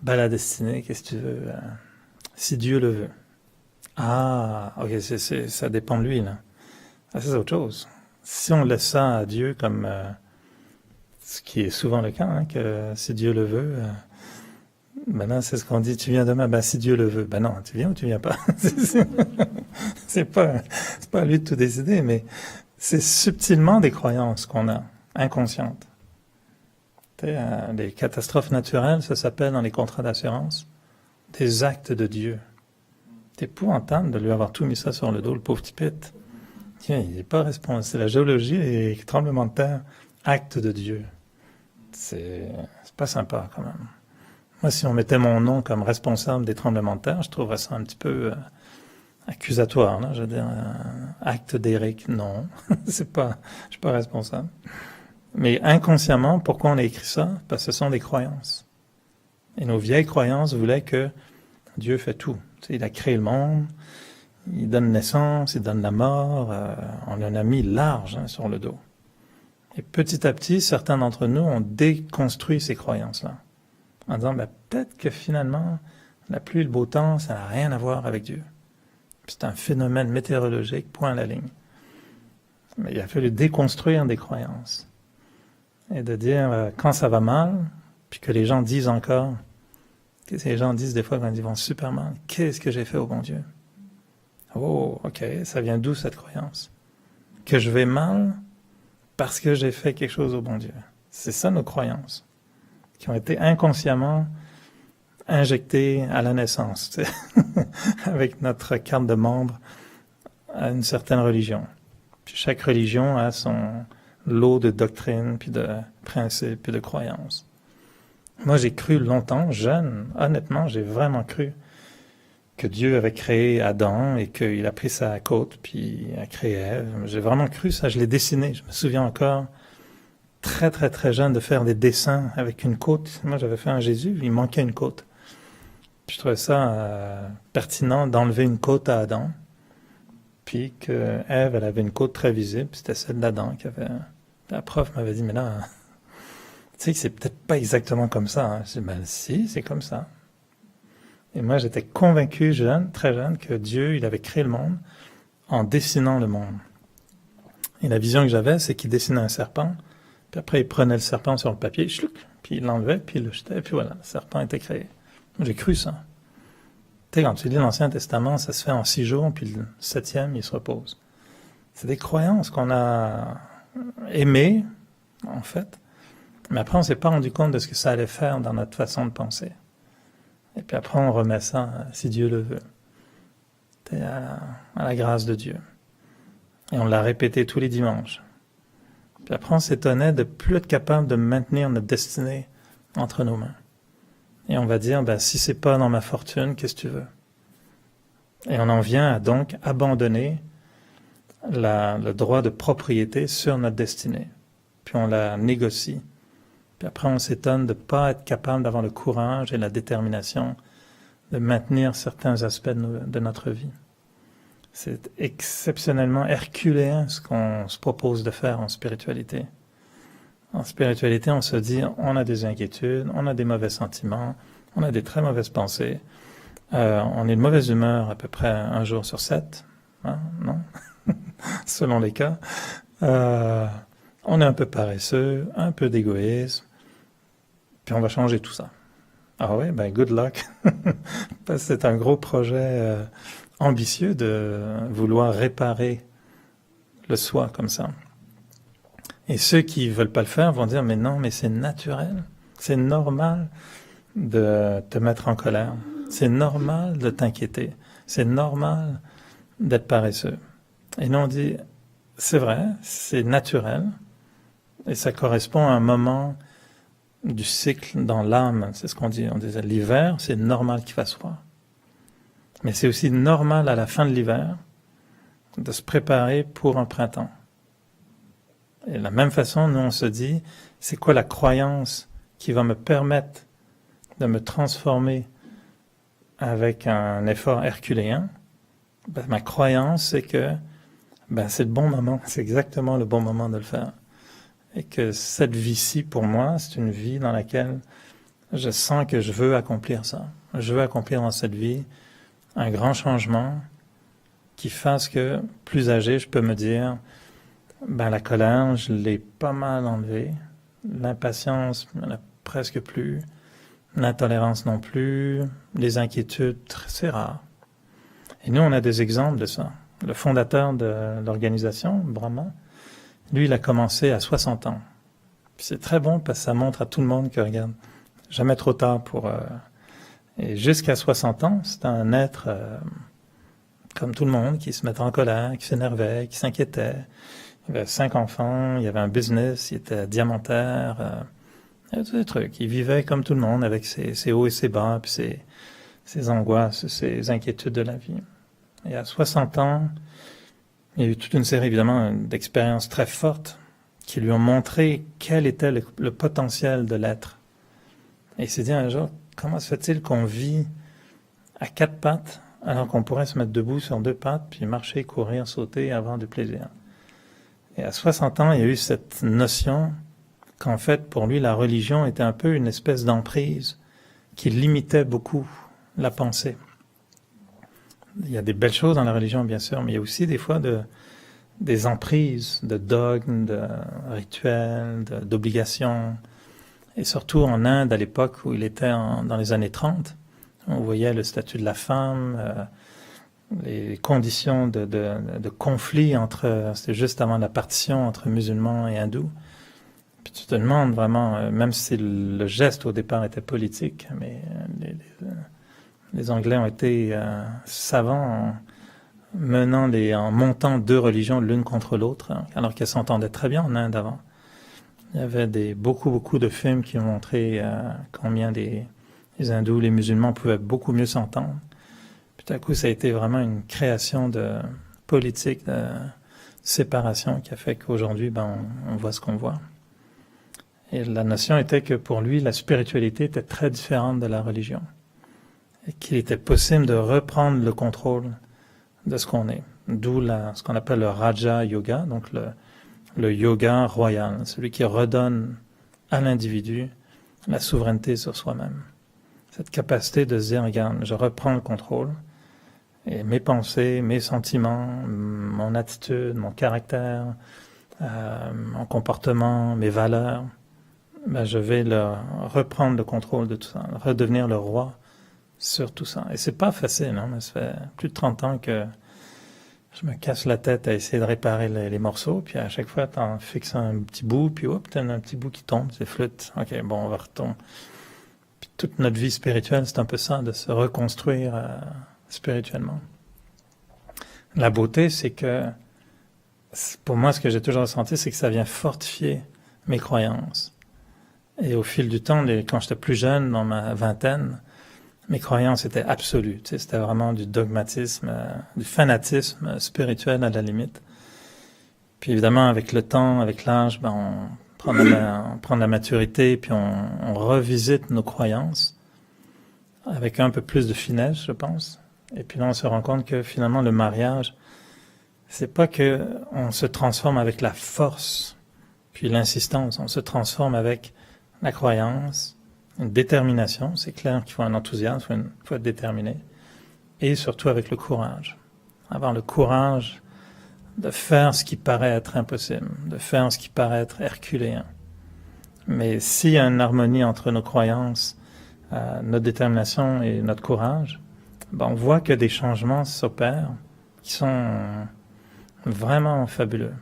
la destinée, qu'est-ce que tu veux? Si Dieu le veut. Ah, ok, ça dépend de lui, là. Ah, c'est autre chose. Si on laisse ça à Dieu comme ce qui est souvent le cas, hein, que si Dieu le veut, maintenant c'est ce qu'on dit, tu viens demain, si Dieu le veut. Non, tu viens ou tu viens pas. c'est pas à lui de tout décider, mais c'est subtilement des croyances qu'on a, inconscientes. Les catastrophes naturelles, ça s'appelle dans les contrats d'assurance des actes de Dieu. C'est épouvantable de lui avoir tout mis ça sur le dos, le pauvre petit pit. Tiens, il n'est pas responsable. C'est la géologie et les tremblements de terre, acte de Dieu. C'est pas sympa quand même. Moi, si on mettait mon nom comme responsable des tremblements de terre, je trouverais ça un petit peu accusatoire. Là. Je veux dire, acte d'Éric, non. Je suis pas responsable. Mais inconsciemment, pourquoi on a écrit ça? Parce que ce sont des croyances. Et nos vieilles croyances voulaient que Dieu fait tout. Tu sais, il a créé le monde, il donne naissance, il donne la mort. On en a mis large sur le dos. Et petit à petit, certains d'entre nous ont déconstruit ces croyances-là. En disant, peut-être que finalement, la pluie et le beau temps, ça n'a rien à voir avec Dieu. C'est un phénomène météorologique, point à la ligne. Mais il a fallu déconstruire des croyances. Et de dire, quand ça va mal, puis que les gens disent encore, que les gens disent des fois quand ils vont super mal, qu'est-ce que j'ai fait au bon Dieu? Oh, ok, ça vient d'où cette croyance? Que je vais mal parce que j'ai fait quelque chose au bon Dieu. C'est ça nos croyances, qui ont été inconsciemment injectées à la naissance, avec notre carte de membre à une certaine religion. Puis chaque religion a son lot de doctrines, puis de principes, puis de croyances. Moi, j'ai cru longtemps, jeune, honnêtement, j'ai vraiment cru que Dieu avait créé Adam et qu'il a pris sa côte puis a créé Ève. J'ai vraiment cru ça, je l'ai dessiné. Je me souviens encore, très très très jeune, de faire des dessins avec une côte. Moi j'avais fait un Jésus, il manquait une côte. Puis je trouvais ça pertinent d'enlever une côte à Adam. Puis que Ève, elle avait une côte très visible, c'était celle d'Adam qui avait... La prof m'avait dit, mais là, tu sais que c'est peut-être pas exactement comme ça. Hein. Je dis, ben si, c'est comme ça. Et moi, j'étais convaincu, jeune, très jeune, que Dieu, il avait créé le monde en dessinant le monde. Et la vision que j'avais, c'est qu'il dessinait un serpent, puis après, il prenait le serpent sur le papier, chlouc, puis il l'enlevait, puis il le jetait, puis voilà, le serpent était créé. J'ai cru ça. Tu sais, quand tu lis l'Ancien Testament, ça se fait en 6 jours, puis le 7e, il se repose. C'est des croyances qu'on a aimées, en fait, mais après, on ne s'est pas rendu compte de ce que ça allait faire dans notre façon de penser. Et puis après, on remet ça, si Dieu le veut, à la grâce de Dieu. Et on l'a répété tous les dimanches. Puis après, on s'étonnait de plus être capable de maintenir notre destinée entre nos mains. Et on va dire, ben, si c'est pas dans ma fortune, qu'est-ce que tu veux? Et on en vient à donc abandonner le droit de propriété sur notre destinée. Puis on la négocie. Puis après, on s'étonne de ne pas être capable d'avoir le courage et la détermination de maintenir certains aspects de notre vie. C'est exceptionnellement herculéen ce qu'on se propose de faire en spiritualité. En spiritualité, on se dit, on a des inquiétudes, on a des mauvais sentiments, on a des très mauvaises pensées, on est de mauvaise humeur à peu près 1 jour sur 7, hein, non? Selon les cas. On est un peu paresseux, un peu d'égoïsme, puis on va changer tout ça. Ah ouais, ben good luck. Parce que c'est un gros projet ambitieux de vouloir réparer le soi comme ça. Et ceux qui veulent pas le faire vont dire, mais non, mais c'est naturel, c'est normal de te mettre en colère, c'est normal de t'inquiéter, c'est normal d'être paresseux. Et nous on dit, c'est vrai, c'est naturel, et ça correspond à un moment du cycle dans l'âme, c'est ce qu'on dit. On disait l'hiver, c'est normal qu'il fasse froid. Mais c'est aussi normal à la fin de l'hiver de se préparer pour un printemps. Et de la même façon, nous on se dit, c'est quoi la croyance qui va me permettre de me transformer avec un effort herculéen? Ben, ma croyance, c'est que c'est le bon moment, c'est exactement le bon moment de le faire. Et que cette vie-ci, pour moi, c'est une vie dans laquelle je sens que je veux accomplir ça. Je veux accomplir dans cette vie un grand changement qui fasse que, plus âgé, je peux me dire, la colère, je l'ai pas mal enlevée. L'impatience, il n'y en a presque plus. L'intolérance non plus. Les inquiétudes, c'est rare. Et nous, on a des exemples de ça. Le fondateur de l'organisation, Brahma, lui, il a commencé à 60 ans. Puis c'est très bon parce que ça montre à tout le monde que, regarde, jamais trop tard pour... Et jusqu'à 60 ans, c'était un être comme tout le monde, qui se mettait en colère, qui s'énervait, qui s'inquiétait. Il avait 5 enfants, il avait un business, il était diamantaire, il y avait tous des trucs. Il vivait comme tout le monde avec ses hauts et ses bas, puis ses angoisses, ses inquiétudes de la vie. Et à 60 ans, il y a eu toute une série, évidemment, d'expériences très fortes qui lui ont montré quel était le potentiel de l'être. Et il s'est dit un jour, comment se fait-il qu'on vit à 4 pattes alors qu'on pourrait se mettre debout sur 2 pattes, puis marcher, courir, sauter, avoir du plaisir? Et à 60 ans, il y a eu cette notion qu'en fait, pour lui, la religion était un peu une espèce d'emprise qui limitait beaucoup la pensée. Il y a des belles choses dans la religion, bien sûr, mais il y a aussi des fois des emprises de dogmes, de rituels, d'obligations. Et surtout en Inde, à l'époque où il était dans les années 30, on voyait le statut de la femme, les conditions de conflit c'était juste avant la partition entre musulmans et hindous. Puis tu te demandes vraiment, même si le geste au départ était politique, mais les Anglais ont été savants en montant 2 religions l'une contre l'autre, alors qu'elles s'entendaient très bien en Inde avant. Il y avait beaucoup de films qui ont montré combien les hindous, les musulmans pouvaient beaucoup mieux s'entendre. Puis tout à coup, ça a été vraiment une création de politique de séparation qui a fait qu'aujourd'hui, on voit ce qu'on voit. Et la notion était que pour lui, la spiritualité était très différente de la religion. Et qu'il était possible de reprendre le contrôle de ce qu'on est. D'où ce qu'on appelle le Raja Yoga, donc le yoga royal, celui qui redonne à l'individu la souveraineté sur soi-même. Cette capacité de se dire, regarde, je reprends le contrôle, et mes pensées, mes sentiments, mon attitude, mon caractère, mon comportement, mes valeurs, je vais reprendre le contrôle de tout ça, redevenir le roi sur tout ça. Et c'est pas facile, hein, mais ça fait plus de 30 ans que je me casse la tête à essayer de réparer les morceaux, puis à chaque fois, t'en fixes un petit bout, puis hop, t'as un petit bout qui tombe, c'est flûte. Ok, bon, on va retomber. Puis toute notre vie spirituelle, c'est un peu ça, de se reconstruire spirituellement. La beauté, c'est que, pour moi, ce que j'ai toujours ressenti, c'est que ça vient fortifier mes croyances. Et au fil du temps, quand j'étais plus jeune, dans ma vingtaine, mes croyances étaient absolues. Tu sais, c'était vraiment du dogmatisme, du fanatisme spirituel à la limite. Puis évidemment, avec le temps, avec l'âge, on prend de la maturité, puis on revisite nos croyances avec un peu plus de finesse, je pense. Et puis là, on se rend compte que finalement, le mariage, c'est pas que on se transforme avec la force, puis l'insistance. On se transforme avec la croyance, une détermination. C'est clair qu'il faut un enthousiasme, il faut être déterminé. Et surtout avec le courage. Avoir le courage de faire ce qui paraît être impossible, de faire ce qui paraît être herculéen. Mais s'il y a une harmonie entre nos croyances, notre détermination et notre courage, on voit que des changements s'opèrent qui sont vraiment fabuleux.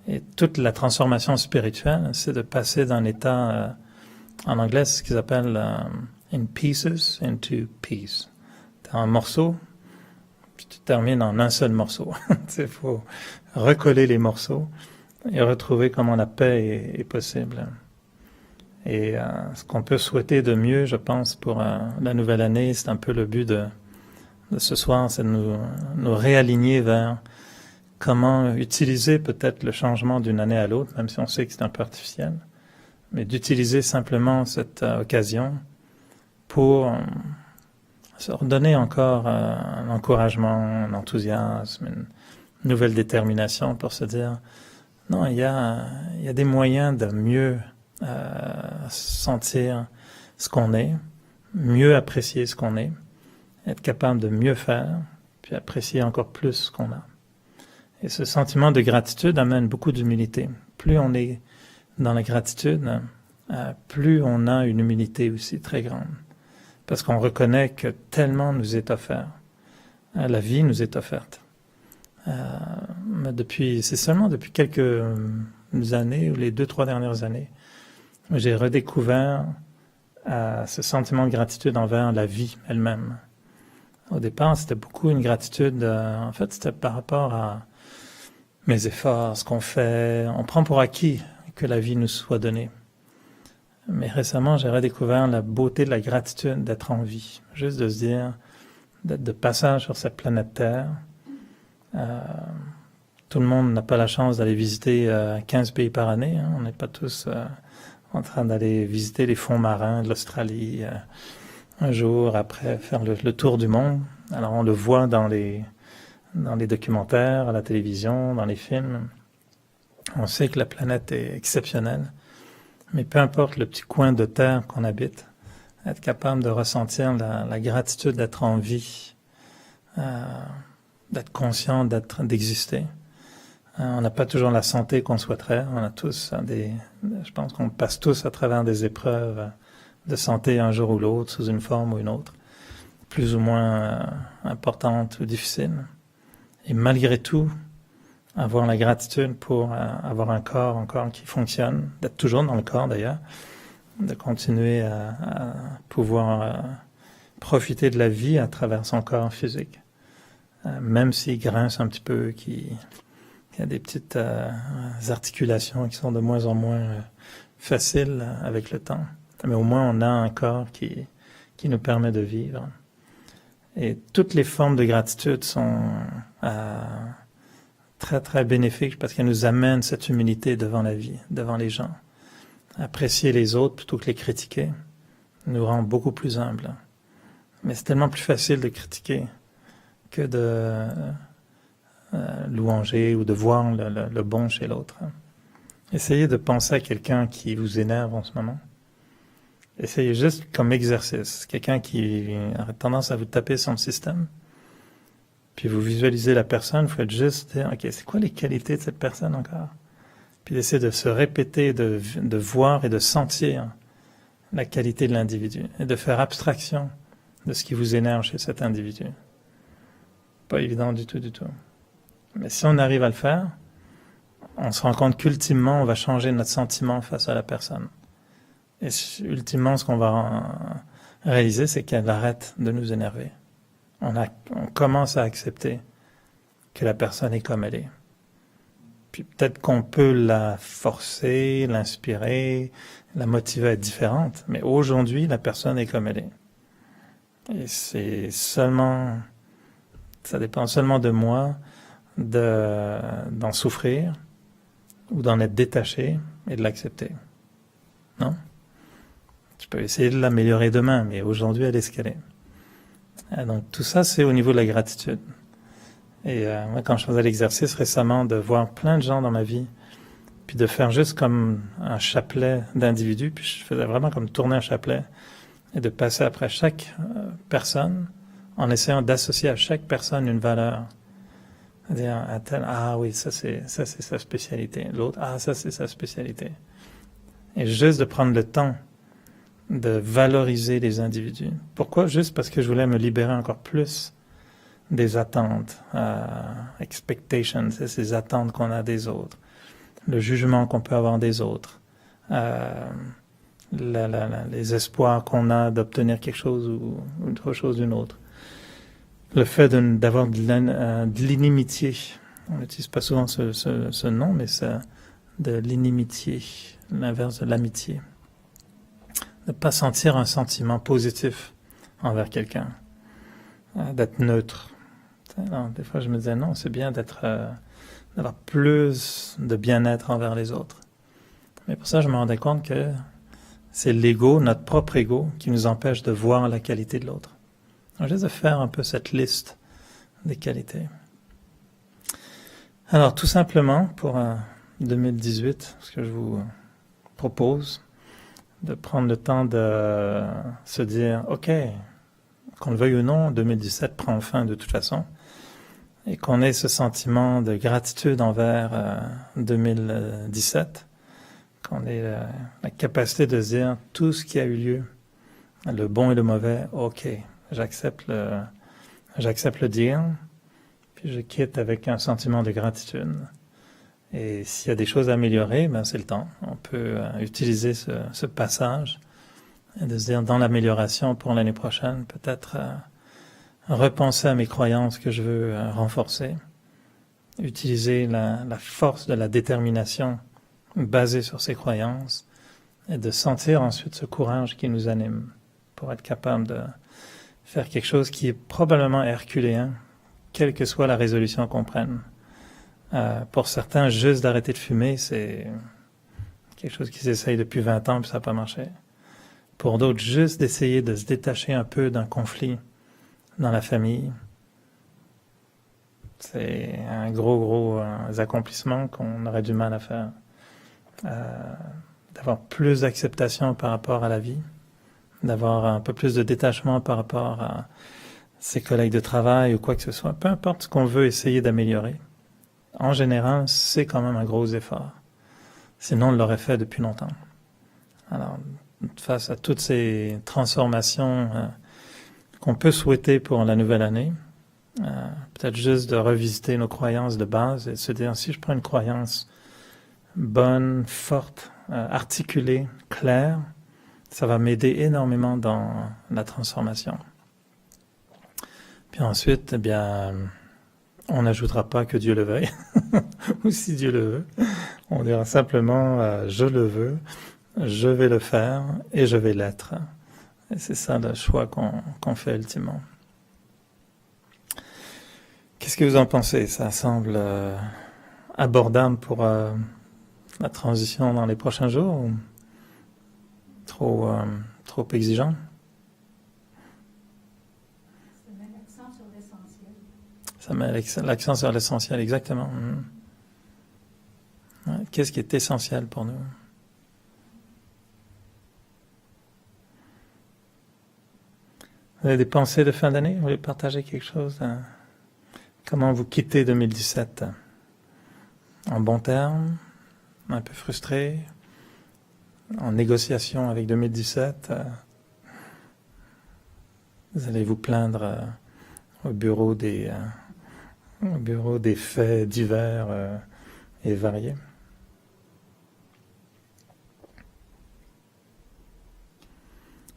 Et toute la transformation spirituelle, c'est de passer d'un état, en anglais, c'est ce qu'ils appellent in pieces into peace. Tu as un morceau, puis tu termines en un seul morceau. Il faut recoller les morceaux et retrouver comment la paix est possible. Et ce qu'on peut souhaiter de mieux, je pense, pour la nouvelle année, c'est un peu le but de ce soir, c'est de nous réaligner vers comment utiliser peut-être le changement d'une année à l'autre, même si on sait que c'est un peu artificiel, mais d'utiliser simplement cette occasion pour se redonner encore un encouragement, un enthousiasme, une nouvelle détermination pour se dire non, il y a des moyens de mieux sentir ce qu'on est, mieux apprécier ce qu'on est, être capable de mieux faire, puis apprécier encore plus ce qu'on a. Et ce sentiment de gratitude amène beaucoup d'humilité. Plus on est dans la gratitude, plus on a une humilité aussi très grande. Parce qu'on reconnaît que tellement nous est offert. La vie nous est offerte. C'est seulement depuis quelques années, ou les 2-3 dernières années, j'ai redécouvert ce sentiment de gratitude envers la vie elle-même. Au départ, c'était beaucoup une gratitude, en fait, c'était par rapport à mes efforts, ce qu'on fait. On prend pour acquis que la vie nous soit donnée. Mais récemment, j'ai redécouvert la beauté de la gratitude d'être en vie. Juste de se dire, d'être de passage sur cette planète Terre. Tout le monde n'a pas la chance d'aller visiter 15 pays par année. Hein. On n'est pas tous en train d'aller visiter les fonds marins de l'Australie un jour, après faire le tour du monde. Alors on le voit dans les documentaires, à la télévision, dans les films. On sait que la planète est exceptionnelle, mais peu importe le petit coin de terre qu'on habite, être capable de ressentir la gratitude d'être en vie, d'être conscient d'exister. On n'a pas toujours la santé qu'on souhaiterait. On a tous je pense qu'on passe tous à travers des épreuves de santé un jour ou l'autre, sous une forme ou une autre, plus ou moins importante ou difficile. Et malgré tout, avoir la gratitude pour avoir un corps encore qui fonctionne, d'être toujours dans le corps d'ailleurs, de continuer à pouvoir profiter de la vie à travers son corps physique, même s'il grince un petit peu, qu'il y a des petites articulations qui sont de moins en moins faciles avec le temps. Mais au moins on a un corps qui nous permet de vivre. Et toutes les formes de gratitude sont très, très bénéfiques parce qu'elles nous amènent cette humilité devant la vie, devant les gens. Apprécier les autres plutôt que les critiquer nous rend beaucoup plus humbles. Mais c'est tellement plus facile de critiquer que de louanger ou de voir le bon chez l'autre. Essayez de penser à quelqu'un qui vous énerve en ce moment. Essayez juste comme exercice, quelqu'un qui a tendance à vous taper son système. Puis vous visualisez la personne, vous faites juste dire, ok, c'est quoi les qualités de cette personne encore? Puis d'essayer de se répéter, de voir et de sentir la qualité de l'individu et de faire abstraction de ce qui vous énerve chez cet individu. Pas évident du tout, du tout. Mais si on arrive à le faire, on se rend compte qu'ultimement, on va changer notre sentiment face à la personne. Et ultimement, ce qu'on va réaliser, c'est qu'elle arrête de nous énerver. On commence à accepter que la personne est comme elle est. Puis peut-être qu'on peut la forcer, l'inspirer, la motiver à être différente, mais aujourd'hui, la personne est comme elle est. Et ça dépend seulement de moi d'en souffrir ou d'en être détaché et de l'accepter. Non? Je peux essayer de l'améliorer demain, mais aujourd'hui, elle est ce qu'elle est. Et donc tout ça, c'est au niveau de la gratitude. Et moi, quand je faisais l'exercice récemment de voir plein de gens dans ma vie, puis de faire juste comme un chapelet d'individus, puis je faisais vraiment comme tourner un chapelet, et de passer après chaque personne, en essayant d'associer à chaque personne une valeur. C'est-à-dire, ah oui, ça c'est sa spécialité. L'autre, ah ça c'est sa spécialité. Et juste de prendre le temps de valoriser les individus. Pourquoi? Juste parce que je voulais me libérer encore plus des attentes, expectations, c'est ces attentes qu'on a des autres, le jugement qu'on peut avoir des autres, les espoirs qu'on a d'obtenir quelque chose ou autre chose d'une autre. Le fait d'avoir de l'inimitié, on n'utilise pas souvent ce nom, mais c'est de l'inimitié, l'inverse de l'amitié. Ne pas sentir un sentiment positif envers quelqu'un, d'être neutre. Alors, des fois, je me disais, non, c'est bien d'avoir plus de bien-être envers les autres. Mais pour ça, je me rendais compte que c'est l'ego, notre propre ego, qui nous empêche de voir la qualité de l'autre. Alors, juste de faire un peu cette liste des qualités. Alors, tout simplement, pour 2018, ce que je vous propose, de prendre le temps de se dire, ok, qu'on le veuille ou non, 2017 prend fin de toute façon, et qu'on ait ce sentiment de gratitude envers 2017, qu'on ait la capacité de se dire tout ce qui a eu lieu, le bon et le mauvais, ok, j'accepte le dire, puis je quitte avec un sentiment de gratitude. Et s'il y a des choses à améliorer, ben c'est le temps. On peut utiliser ce passage et de se dire dans l'amélioration pour l'année prochaine, peut-être repenser à mes croyances que je veux renforcer, utiliser la force de la détermination basée sur ces croyances et de sentir ensuite ce courage qui nous anime pour être capable de faire quelque chose qui est probablement herculéen, quelle que soit la résolution qu'on prenne. Pour certains, juste d'arrêter de fumer, c'est quelque chose qu'ils essayent depuis 20 ans, puis ça n'a pas marché. Pour d'autres, juste d'essayer de se détacher un peu d'un conflit dans la famille, c'est un gros accomplissement qu'on aurait du mal à faire. D'avoir plus d'acceptation par rapport à la vie, d'avoir un peu plus de détachement par rapport à ses collègues de travail ou quoi que ce soit, peu importe ce qu'on veut essayer d'améliorer. En général, c'est quand même un gros effort. Sinon, on l'aurait fait depuis longtemps. Alors, face à toutes ces transformations qu'on peut souhaiter pour la nouvelle année, peut-être juste de revisiter nos croyances de base et de se dire, si je prends une croyance bonne, forte, articulée, claire, ça va m'aider énormément dans la transformation. Puis ensuite, eh bien, on n'ajoutera pas que Dieu le veuille, ou si Dieu le veut. On dira simplement, je le veux, je vais le faire et je vais l'être. Et c'est ça le choix qu'on fait ultimement. Qu'est-ce que vous en pensez? Ça semble abordable pour la transition dans les prochains jours ou trop exigeant? Ça met l'accent sur l'essentiel. Ça met l'accent sur l'essentiel, exactement. Ouais. Qu'est-ce qui est essentiel pour nous? Vous avez des pensées de fin d'année? Vous voulez partager quelque chose? Comment vous quittez 2017? En bons termes? Un peu frustré? En négociation avec 2017? Vous allez vous plaindre au bureau des faits divers et variés.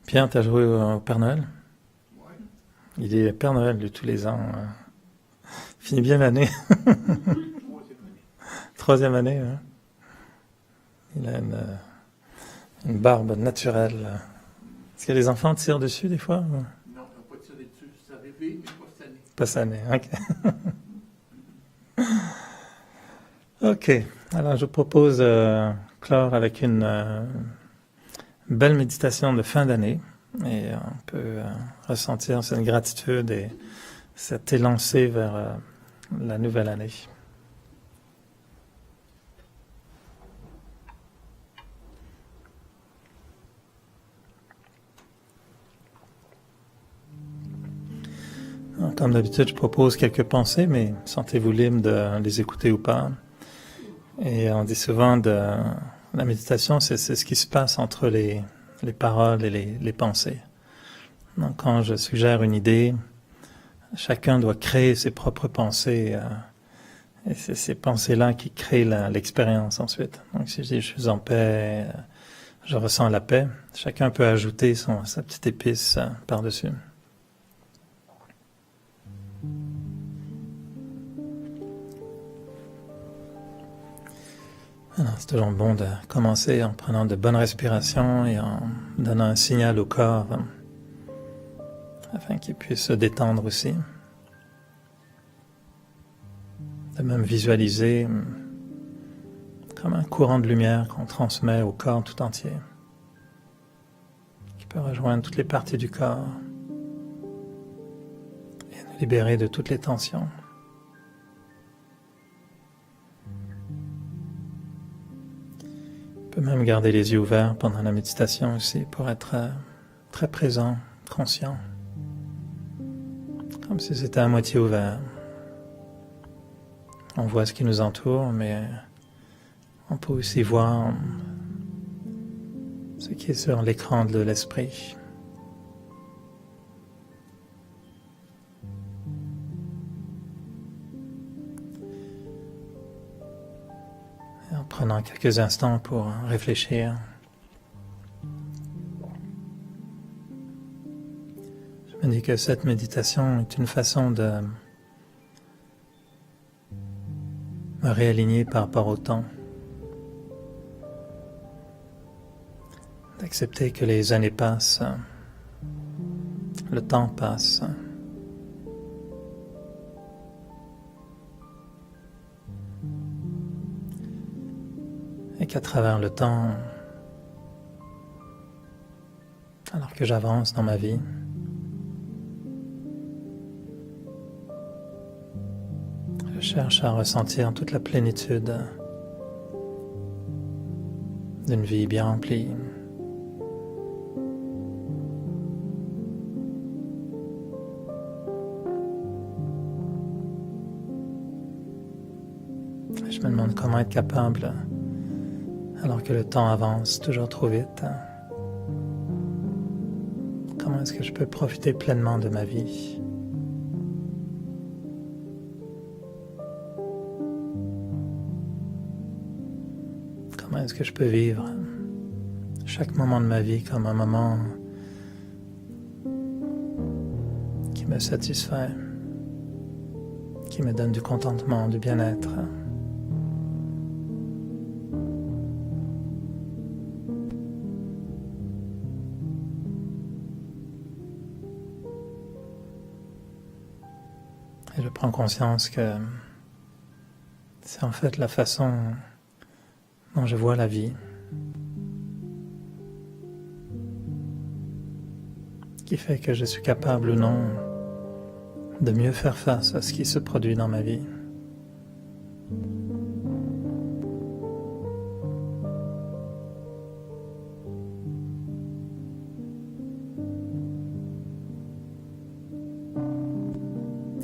Pierre, tu as joué au Père Noël? Ouais. Il est Père Noël de tous les ans. Finit bien l'année. Troisième année. Hein. Il a une barbe naturelle. Est-ce que les enfants tirent dessus des fois? Non, on n'a pas tiré dessus. Ça arrivé, mais pas cette année. Pas cette année, ok. Ok, alors je vous propose clore avec une belle méditation de fin d'année. Et on peut ressentir cette gratitude et cet élancé vers la nouvelle année. Alors, comme d'habitude, je propose quelques pensées, mais sentez-vous libre de les écouter ou pas. Et on dit souvent de la méditation, c'est ce qui se passe entre les paroles et les pensées. Donc quand je suggère une idée, chacun doit créer ses propres pensées. Et c'est ces pensées-là qui créent l'expérience ensuite. Donc si je dis je suis en paix, je ressens la paix, chacun peut ajouter sa petite épice par-dessus. Alors, c'est toujours bon de commencer en prenant de bonnes respirations et en donnant un signal au corps afin qu'il puisse se détendre aussi. De même visualiser comme un courant de lumière qu'on transmet au corps tout entier, qui peut rejoindre toutes les parties du corps et nous libérer de toutes les tensions. On peut même garder les yeux ouverts pendant la méditation aussi pour être très présent, conscient, comme si c'était à moitié ouvert. On voit ce qui nous entoure, mais on peut aussi voir ce qui est sur l'écran de l'esprit. Et en prenant quelques instants pour réfléchir, je me dis que cette méditation est une façon de me réaligner par rapport au temps, d'accepter que les années passent, le temps passe, et qu'à travers le temps, alors que j'avance dans ma vie, je cherche à ressentir toute la plénitude d'une vie bien remplie. Je me demande comment être capable, alors que le temps avance toujours trop vite, comment est-ce que je peux profiter pleinement de ma vie? Comment est-ce que je peux vivre chaque moment de ma vie comme un moment qui me satisfait, qui me donne du contentement, du bien-être? je prends conscience que c'est en fait la façon dont je vois la vie qui fait que je suis capable ou non de mieux faire face à ce qui se produit dans ma vie.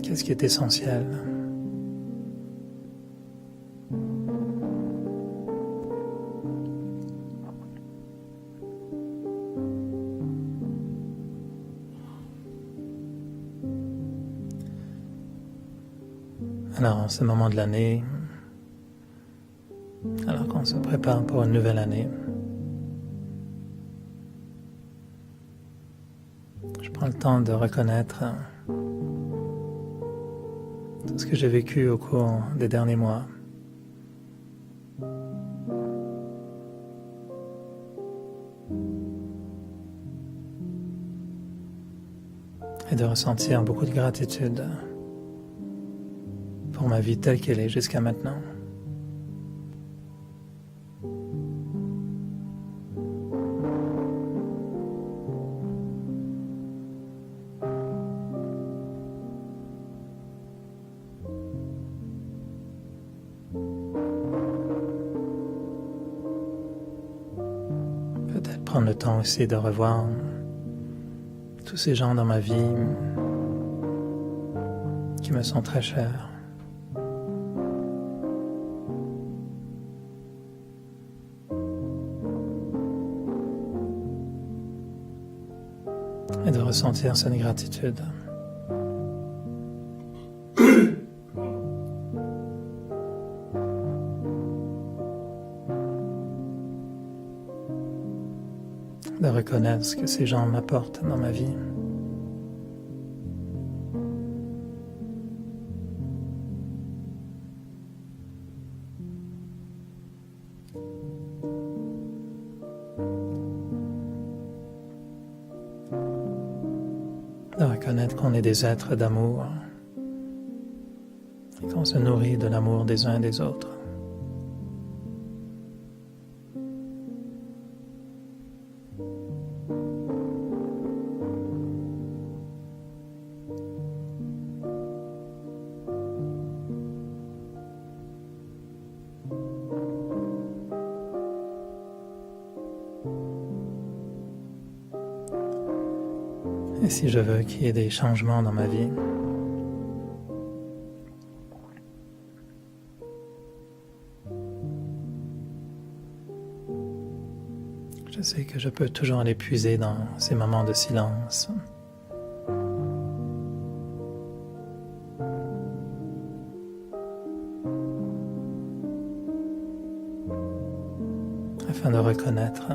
Qu'est-ce qui est essentiel? Alors, en ce moment de l'année, alors qu'on se prépare pour une nouvelle année, je prends le temps de reconnaître tout ce que j'ai vécu au cours des derniers mois. Et de ressentir beaucoup de gratitude pour ma vie telle qu'elle est jusqu'à maintenant. Peut-être prendre le temps aussi de revoir tous ces gens dans ma vie qui me sont très chers. Et de ressentir cette gratitude. De reconnaître ce que ces gens m'apportent dans ma vie. De reconnaître qu'on est des êtres d'amour et qu'on se nourrit de l'amour des uns et des autres. Et si je veux qu'il y ait des changements dans ma vie, je sais que je peux toujours aller puiser dans ces moments de silence. Afin de reconnaître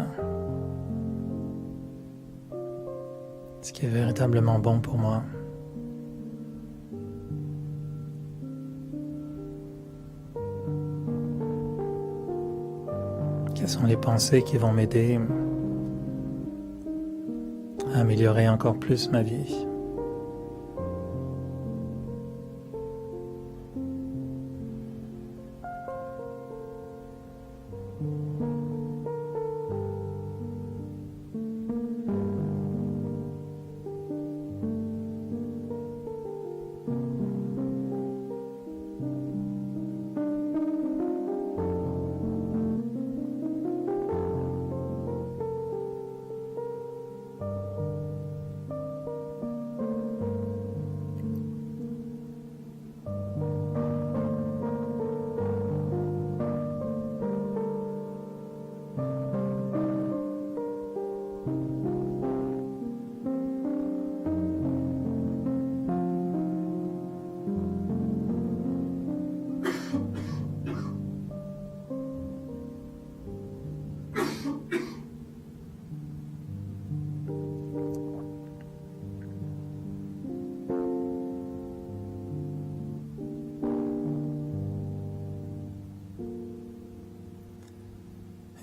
ce qui est véritablement bon pour moi. Quelles sont les pensées qui vont m'aider à améliorer encore plus ma vie?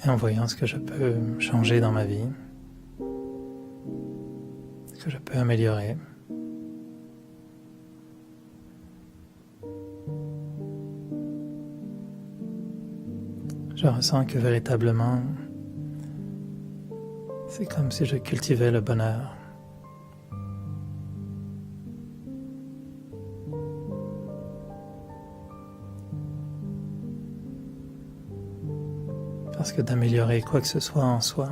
Et en voyant ce que je peux changer dans ma vie, ce que je peux améliorer, je ressens que véritablement, c'est comme si je cultivais le bonheur. Parce que d'améliorer quoi que ce soit en soi,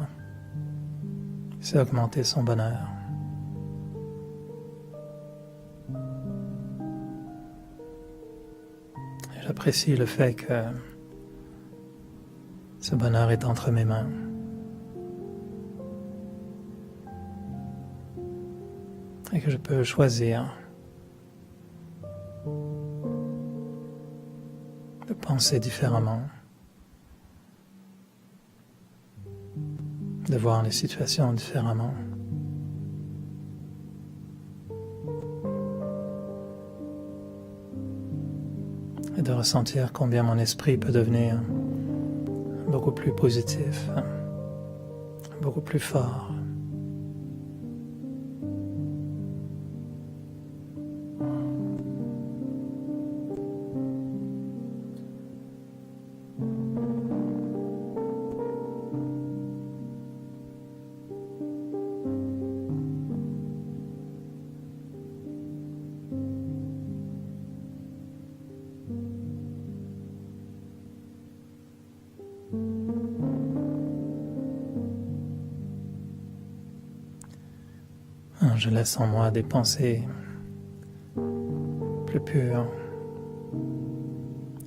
c'est augmenter son bonheur. Et j'apprécie le fait que ce bonheur est entre mes mains. Et que je peux choisir de penser différemment, de voir les situations différemment. Et de ressentir combien mon esprit peut devenir beaucoup plus positif, beaucoup plus fort. Je laisse en moi des pensées plus pures,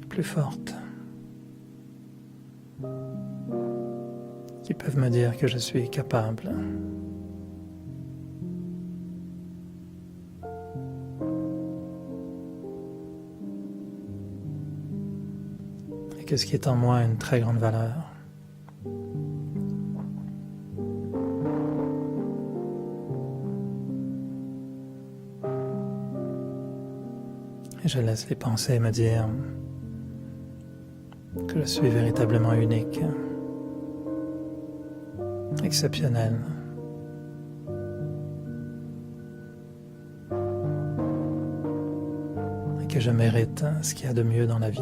plus fortes, qui peuvent me dire que je suis capable. Et que ce qui est en moi a une très grande valeur. Et je laisse les pensées me dire que je suis véritablement unique, exceptionnel. Et que je mérite ce qu'il y a de mieux dans la vie.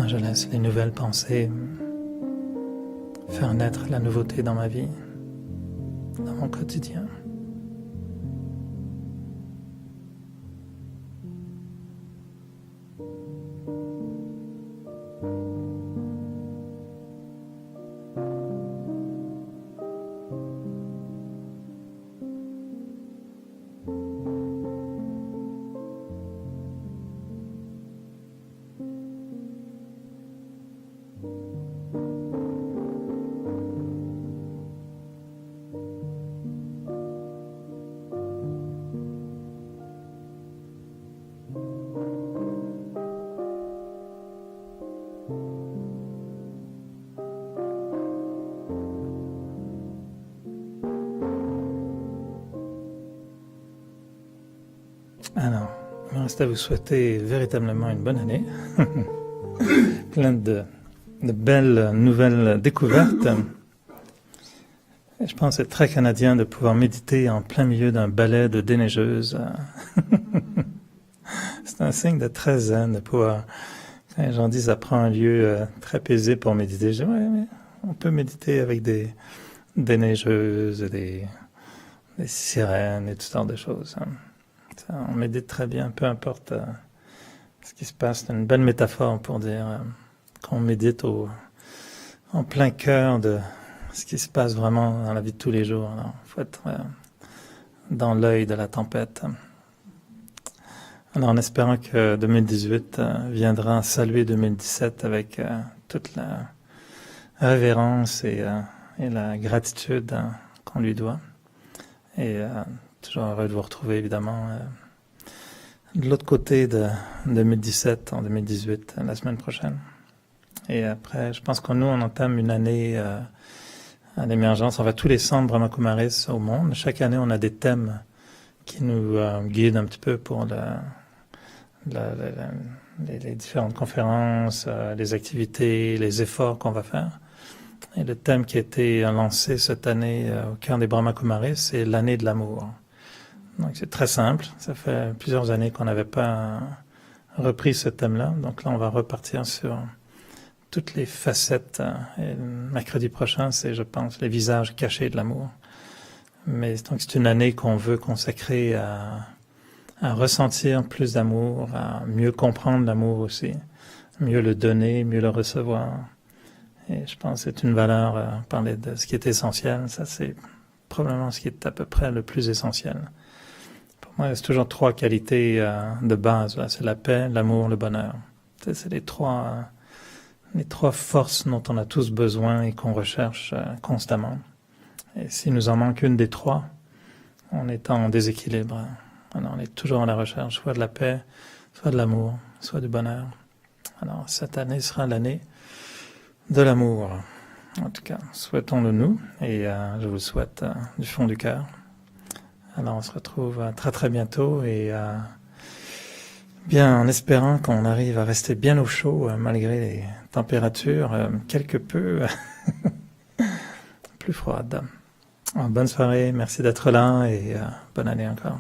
Je laisse les nouvelles pensées faire naître la nouveauté dans ma vie, dans mon quotidien. Alors, il me reste à vous souhaiter véritablement une bonne année, plein de belles nouvelles découvertes. Et je pense que c'est très canadien de pouvoir méditer en plein milieu d'un ballet de déneigeuses. C'est un signe de très zen de pouvoir, quand les gens disent ça prend un lieu très paisible pour méditer, je dis ouais, mais on peut méditer avec des neigeuses, des sirènes et toutes sortes de choses. On médite très bien, peu importe ce qui se passe. C'est une belle métaphore pour dire qu'on médite en plein cœur de ce qui se passe vraiment dans la vie de tous les jours. Il faut être dans l'œil de la tempête. Alors en espérant que 2018 viendra saluer 2017 avec toute la révérence et la gratitude qu'on lui doit. Et toujours heureux de vous retrouver, évidemment, de l'autre côté de 2017, en 2018, la semaine prochaine. Et après, je pense que nous, on entame une année à l'émergence. On va tous les centres Brahma Kumaris au monde. Chaque année, on a des thèmes qui nous guident un petit peu pour les différentes conférences, les activités, les efforts qu'on va faire. Et le thème qui a été lancé cette année au cœur des Brahma Kumaris, c'est l'année de l'amour. Donc c'est très simple, ça fait plusieurs années qu'on n'avait pas repris ce thème-là, donc là on va repartir sur toutes les facettes. Et le mercredi prochain, c'est, je pense, les visages cachés de l'amour. Mais donc c'est une année qu'on veut consacrer à ressentir plus d'amour, à mieux comprendre l'amour aussi, mieux le donner, mieux le recevoir. Et je pense que c'est une valeur, parler de ce qui est essentiel, ça c'est probablement ce qui est à peu près le plus essentiel. Pour moi, c'est toujours trois qualités de base, là. C'est la paix, l'amour, le bonheur. C'est les trois forces dont on a tous besoin et qu'on recherche constamment. Et s'il nous en manque une des trois, on est en déséquilibre. Alors, on est toujours à la recherche, soit de la paix, soit de l'amour, soit du bonheur. Alors, cette année sera l'année de l'amour. En tout cas, souhaitons-le nous, et je vous le souhaite du fond du cœur. Alors, on se retrouve très très bientôt, et bien en espérant qu'on arrive à rester bien au chaud, malgré les températures quelque peu plus froides. Alors, bonne soirée, merci d'être là, et bonne année encore.